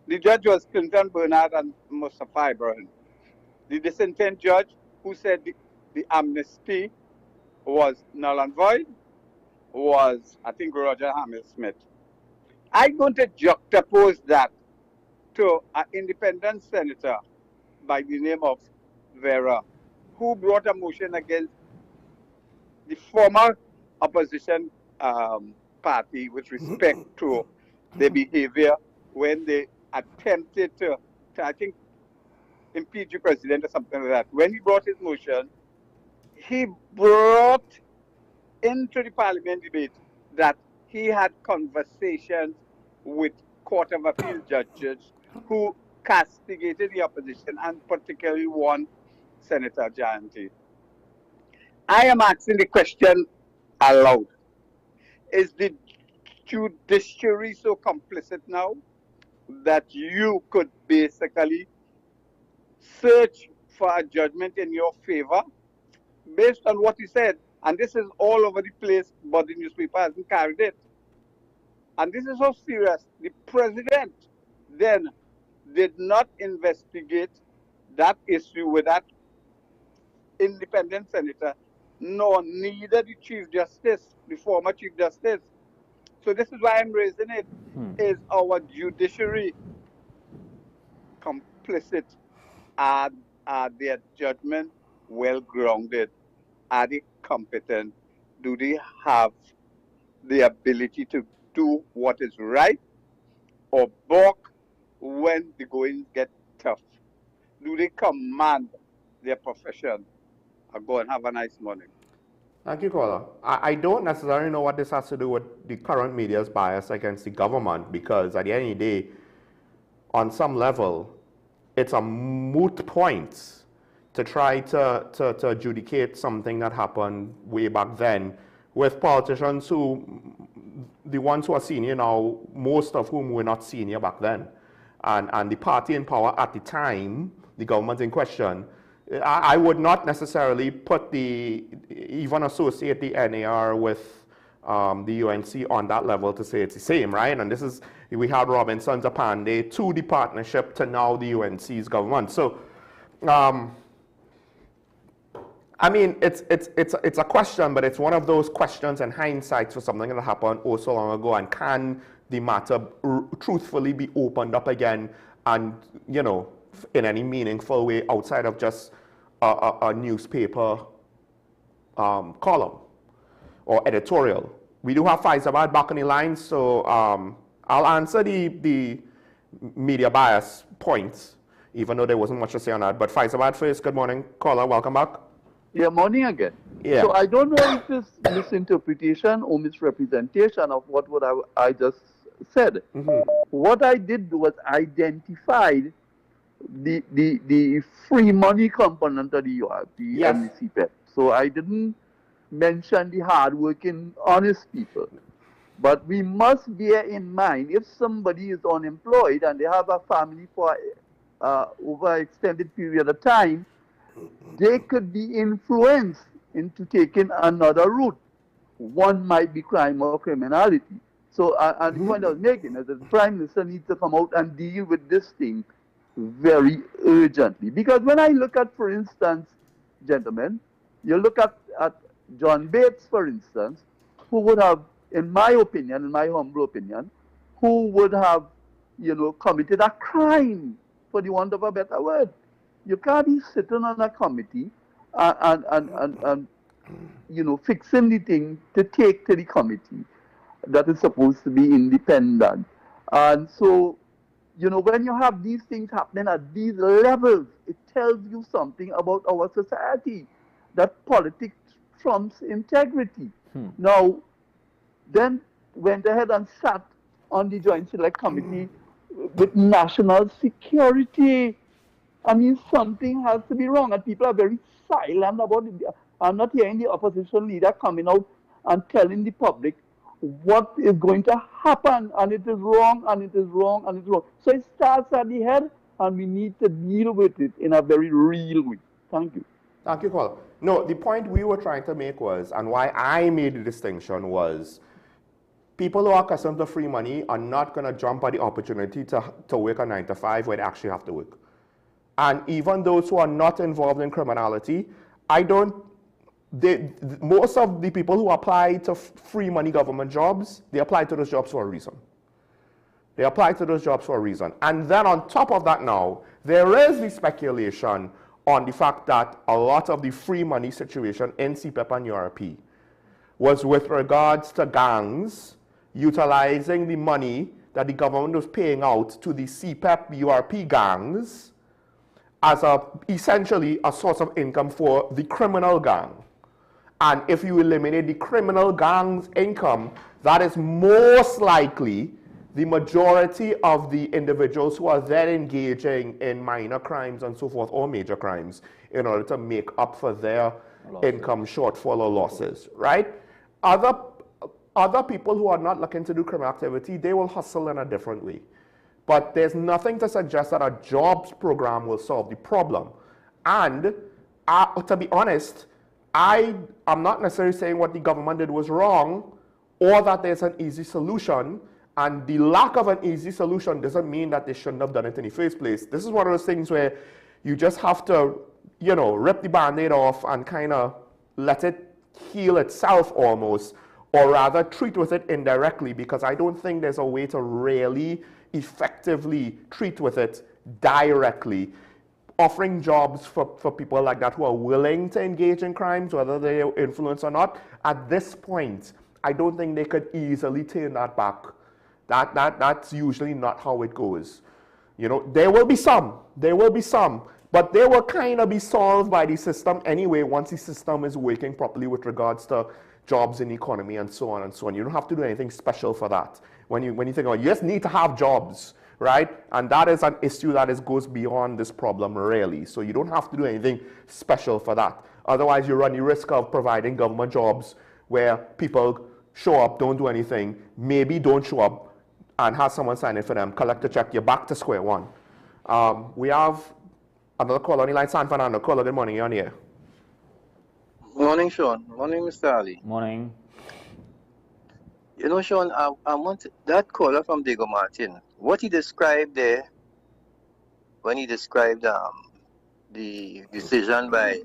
The judge was Clinton Bernard and Mustafa Ibrahim. The dissenting judge who said the amnesty was null and void was, I think, Roger Hammersmith. I'm going to juxtapose that to an independent senator by the name of Vera, who brought a motion against the former opposition party with respect to their behavior when they attempted to, I think, impeach the president or something like that. When he brought his motion, he brought into the parliament debate that he had conversations with Court of Appeal judges who castigated the opposition, and particularly one Senator Jayanti. I am asking the question aloud. Is the judiciary so complicit now that you could basically search for a judgment in your favor based on what he said? And this is all over the place, but the newspaper hasn't carried it. And this is so serious. The president then did not investigate that issue with that independent senator, nor neither the Chief Justice, the former Chief Justice. So this is why I'm raising it. Is our judiciary complicit? Are their judgment well grounded? Are they competent? Do they have the ability to do what is right, or balk when the goings get tough? Do they command their profession? Or go and have a nice morning. Thank you, caller. I don't necessarily know what this has to do with the current media's bias against the government, because at the end of the day, on some level, it's a moot point to try to adjudicate something that happened way back then with politicians who, the ones who are senior now, most of whom were not senior back then. And the party in power at the time, the government in question, I would not necessarily even associate the NAR with the UNC on that level to say it's the same, right? And this is, we had Robinson Zapande to the partnership to now the UNC's government. So, I mean, it's a question, but it's one of those questions and hindsight for something that happened oh so long ago. And can the matter truthfully be opened up again, and, you know, in any meaningful way outside of just a newspaper column or editorial? We do have Faizabad back on the line, so I'll answer the media bias points, even though there wasn't much to say on that. But Faizabad first, good morning. Caller, welcome back. Yeah, morning again. Yeah. So I don't know if it's misinterpretation or misrepresentation of what I just said. What I did was identified the free money component of the URP and the CPEP. So I didn't mention the hardworking, honest people. But we must bear in mind, if somebody is unemployed and they have a family for over an extended period of time, they could be influenced into taking another route. One might be crime or criminality. So, and the point I was making is that the Prime Minister needs to come out and deal with this thing very urgently. Because when I look at, for instance, gentlemen, you look at John Bates, for instance, who would have, in my opinion, in my humble opinion, who would have, you know, committed a crime, for the want of a better word. You can't be sitting on a committee and you know, fixing the thing to take to the committee that is supposed to be independent. And so, you know, when you have these things happening at these levels, it tells you something about our society, that politics trumps integrity. Now, then went ahead and sat on the Joint Select Committee with national security. I mean, something has to be wrong, and people are very silent about it. I'm not hearing the opposition leader coming out and telling the public what is going to happen, and it is wrong, and it is wrong, and it's wrong. So it starts at the head, and we need to deal with it in a very real way. Thank you. Thank you, Paul. No, the point we were trying to make was, and why I made the distinction was, people who are accustomed to free money are not going to jump at the opportunity to work a 9 to 5 where they actually have to work. And even those who are not involved in criminality, I don't most of the people who apply to free money government jobs, they apply to those jobs for a reason. They apply to those jobs for a reason. And then on top of that now, there is the speculation on the fact that a lot of the free money situation in CPEP and URP was with regards to gangs utilizing the money that the government was paying out to the CPEP URP gangs as essentially a source of income for the criminal gang. And if you eliminate the criminal gang's income, that is most likely the majority of the individuals who are then engaging in minor crimes and so forth, or major crimes, in order to make up for their income shortfall or losses, right? Other people who are not looking to do criminal activity, they will hustle in a different way. But there's nothing to suggest that a jobs program will solve the problem. And to be honest, I am not necessarily saying what the government did was wrong or that there's an easy solution. And the lack of an easy solution doesn't mean that they shouldn't have done it in the first place. This is one of those things where you just have to, you know, rip the Band-Aid off and kind of let it heal itself almost, or rather treat with it indirectly, because I don't think there's a way to really effectively treat with it directly. Offering jobs for people like that who are willing to engage in crimes, whether they're influenced or not, at this point, I don't think they could easily turn that back. That's usually not how it goes. You know, there will be some, but they will kind of be solved by the system anyway once the system is working properly with regards to jobs in the economy and so on and so on. You don't have to do anything special for that. When you think about it, you just need to have jobs, right? And that is an issue that goes beyond this problem really. So you don't have to do anything special for that. Otherwise, you run the risk of providing government jobs where people show up, don't do anything, maybe don't show up, and have someone sign in for them, collect a check, you're back to square one. We have another caller on the line, San Fernando. Caller, good morning, you're on here. Morning, Sean. Morning, Mr. Ali. Morning. You know, Sean, I want that caller from Diego Martin, what he described there, when he described the decision by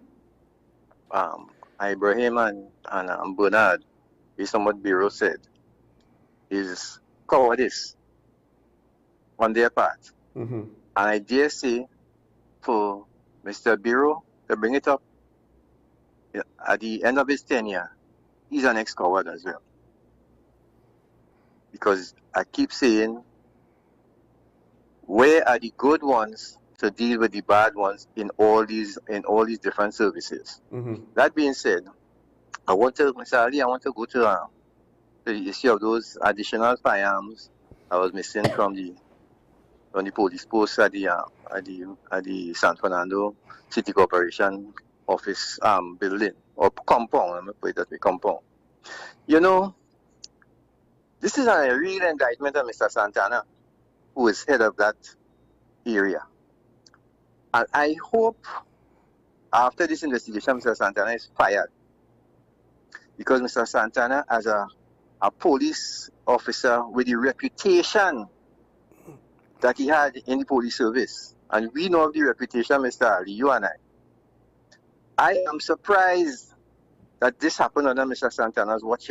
Ibrahim and Bernard, based on what Bureau said, is cowardice on their part. And I dare say for Mr. Bureau to bring it up at the end of his tenure, he's an ex-coward as well. Because I keep saying, where are the good ones to deal with the bad ones in all these different services? That being said, Mr. Ali, I want to go to the issue of those additional firearms I was missing from the police post at the San Fernando City Corporation office building or compound. Let me put it that way, compound. You know, this is a real indictment of Mr. Santana, who is head of that area. And I hope after this investigation, Mr. Santana is fired, because Mr. Santana, as a police officer with the reputation that he had in the police service, and we know of the reputation, Mr. Ali, you and I am surprised that this happened under Mr. Santana's watch.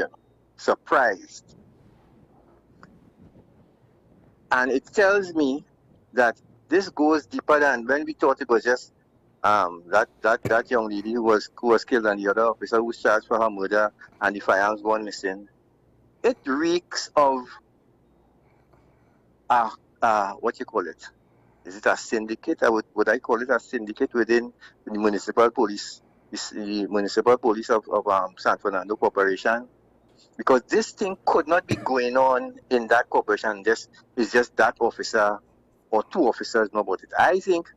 Surprised. And it tells me that this goes deeper than when we thought it was just that young lady who was killed and the other officer who was charged for her murder and the firearms gone missing. It reeks of what you call it? Is it a syndicate? Would I call it a syndicate within the municipal police, the municipal police of San Fernando Corporation? Because this thing could not be going on in that corporation. It's just that officer or two officers know about it. I think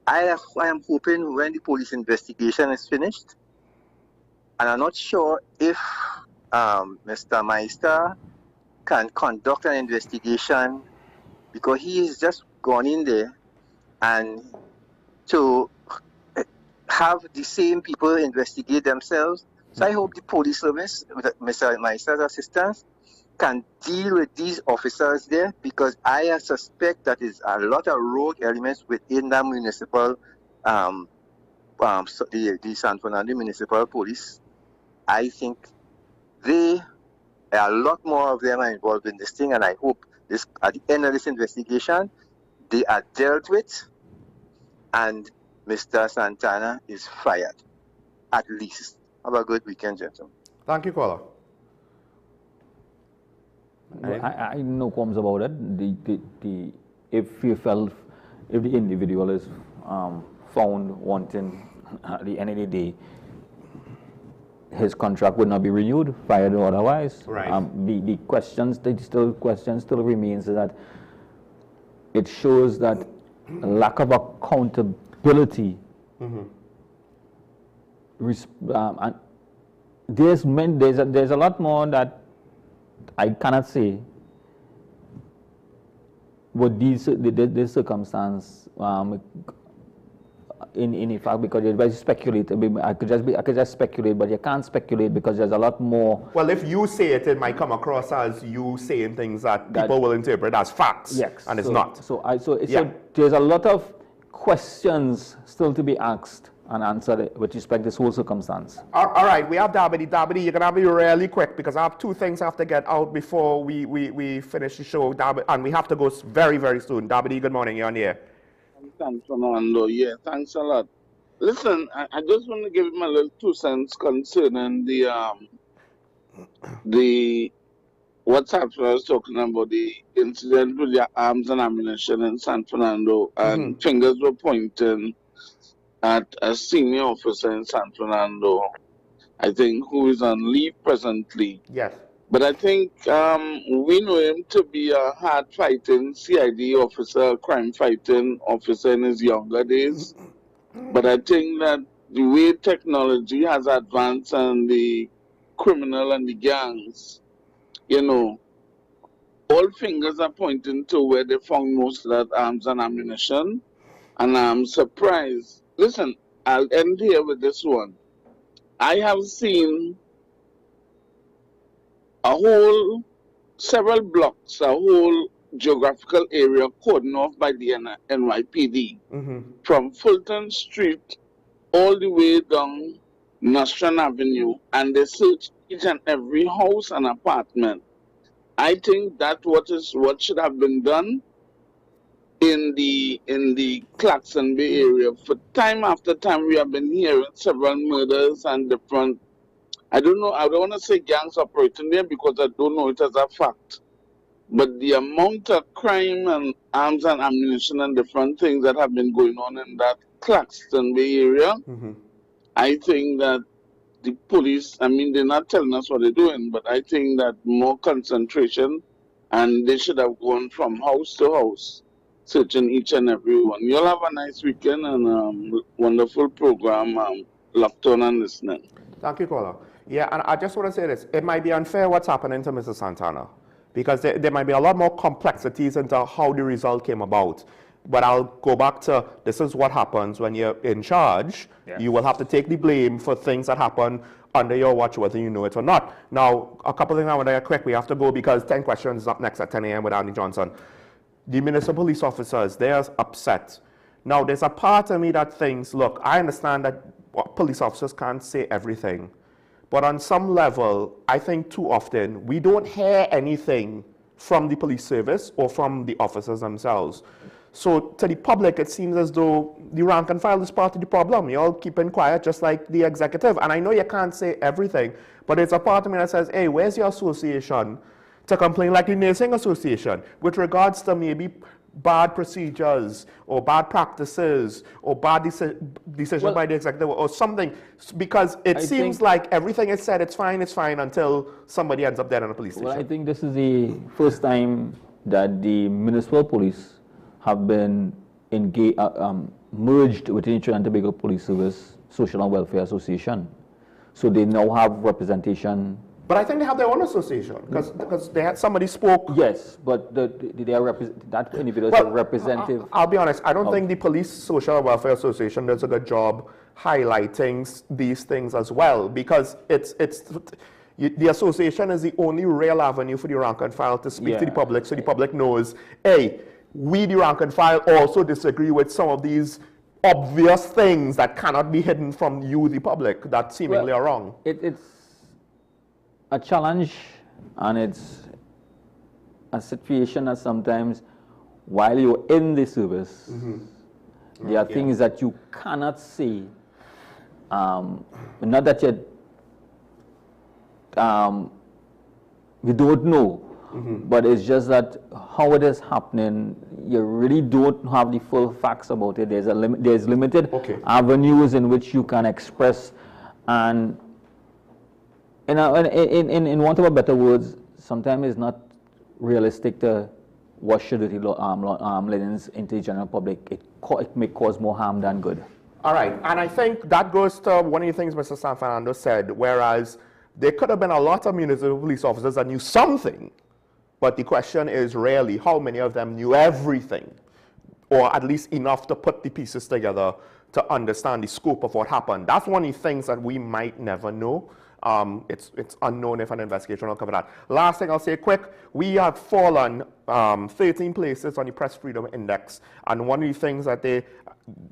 I am hoping when the police investigation is finished, and I'm not sure if Mr. Meister can conduct an investigation, because he has just gone in there and to have the same people investigate themselves. So I hope the police service, with Mr. Meister's assistance, can deal with these officers there, because I suspect that is a lot of rogue elements within the municipal the San Fernando Municipal Police, I think a lot more of them are involved in this thing, and I hope this at the end of this investigation, they are dealt with, and Mr. Santana is fired, at least. Have a good weekend, gentlemen. Thank you, caller. I no qualms about it. If the individual is found wanting at the end of the day, his contract would not be renewed, fired or otherwise. Right. The question still remains that it shows that lack of accountability. Mm-hmm. And there's a lot more that I cannot say. But this circumstance, in fact, because it's speculated. I could just speculate, but you can't speculate because there's a lot more. Well, if you say it, it might come across as you saying things that people will interpret as facts, yes, and it's not. So there's a lot of questions still to be asked and answered with respect to this whole circumstance. All right, we have Dabity. Dabity, you're going to be really quick because I have two things I have to get out before we finish the show, and we have to go very, very soon. Dabity, good morning. You're on the air. Thanks, Fernando. Yeah, thanks a lot. Listen, I just want to give my little 2 cents concerning the WhatsApp I was talking about, the incident with the arms and ammunition in San Fernando, and fingers were pointing at a senior officer in San Fernando, I think, who is on leave presently. Yes. But I think we know him to be a hard-fighting CID officer, crime-fighting officer in his younger days. But I think that the way technology has advanced and the criminal and the gangs, you know, all fingers are pointing to where they found most of that arms and ammunition. And I'm surprised. Listen, I'll end here with this one. I have seen several blocks, a whole geographical area cordoned off by the NYPD, from Fulton Street all the way down Nostrand Avenue, and they search each and every house and apartment. I think that what should have been done in the Claxon Bay area. For time after time, we have been hearing several murders and different. I don't want to say gangs operating there because I don't know it as a fact. But the amount of crime and arms and ammunition and different things that have been going on in that Claxton Bay area, I think that the police, I mean, they're not telling us what they're doing, but I think that more concentration, and they should have gone from house to house, searching each and every one. You'll have a nice weekend and wonderful program. Locked on and listening. Thank you, caller. Yeah, and I just want to say this. It might be unfair what's happening to Mr. Santana because there might be a lot more complexities into how the result came about. But I'll go back to this is what happens when you're in charge. Yes. You will have to take the blame for things that happen under your watch, whether you know it or not. Now, a couple of things I want to get quick. We have to go because 10 questions is up next at 10 a.m. with Andy Johnson. The municipal police officers, they're upset. Now, there's a part of me that thinks, look, I understand that police officers can't say everything. But on some level, I think too often, we don't hear anything from the police service or from the officers themselves. So to the public, it seems as though the rank and file is part of the problem. You're all keeping quiet just like the executive. And I know you can't say everything, but it's a part of me that says, hey, where's your association to complain like the Nursing Association with regards to maybe bad procedures or bad practices or bad decision by the executive or something, because it seems like everything is said, it's fine until somebody ends up dead in a police station. Well, I think this is the first time that the municipal police have been merged with the Trinidad and Tobago Police Service Social and Welfare Association. So they now have representation. But I think they have their own association because they had somebody spoke. Yes, but they are that individual is a representative. I'll be honest. I don't think the Police Social and Welfare Association does a good job highlighting these things as well, because the association is the only real avenue for the rank and file to speak to the public, so the public knows, hey, we, the rank and file, also disagree with some of these obvious things that cannot be hidden from you, the public, that seemingly are wrong? It's a challenge, and it's a situation that sometimes, while you're in the service, there are things that you cannot say. Not that you don't know, but it's just that how it is happening, you really don't have the full facts about it. There's limited avenues in which you can express, and in want of a better words, sometimes it's not realistic to wash your dirty linens into the general public. It may cause more harm than good. All right, and I think that goes to one of the things Mr. San Fernando said, whereas there could have been a lot of municipal police officers that knew something, but the question is really how many of them knew everything, or at least enough to put the pieces together to understand the scope of what happened. That's one of the things that we might never know. It's unknown if an investigation will cover that. Last thing I'll say quick, we have fallen 13 places on the Press Freedom Index, and one of the things that they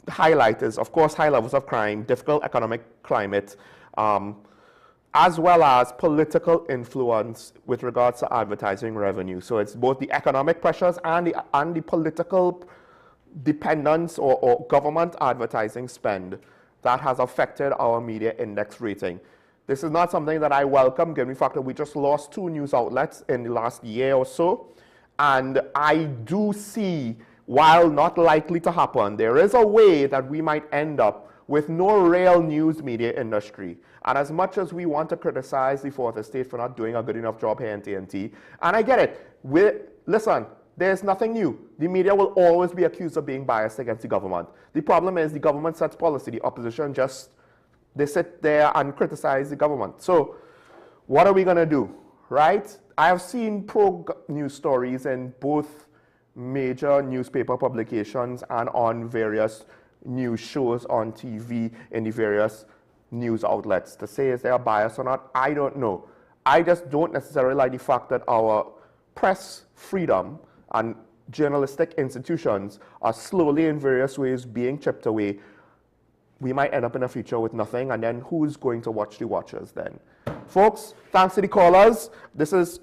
highlight is, of course, high levels of crime, difficult economic climate, as well as political influence with regards to advertising revenue. So it's both the economic pressures and the political dependence or government advertising spend that has affected our media index rating. This is not something that I welcome, given the fact that we just lost 2 news outlets in the last year or so. And I do see, while not likely to happen, there is a way that we might end up with no real news media industry. And as much as we want to criticize the fourth estate for not doing a good enough job here in TNT, and I get it, listen, there's nothing new. The media will always be accused of being biased against the government. The problem is the government sets policy, the opposition just, they sit there and criticize the government. So what are we going to do, right? I have seen pro-news stories in both major newspaper publications and on various news shows on TV in the various news outlets. To say is there a bias or not, I don't know. I just don't necessarily like the fact that our press freedom and journalistic institutions are slowly in various ways being chipped away. We might end up in a future with nothing, and then who's going to watch the watchers then? Folks, thanks to the callers. This is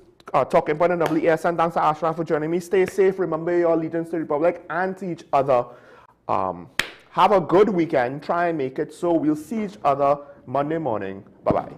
Talking Point and WESN. Thanks to Ashra for joining me. Stay safe. Remember your allegiance to the Republic and to each other. Have a good weekend. Try and make it so. We'll see each other Monday morning. Bye-bye.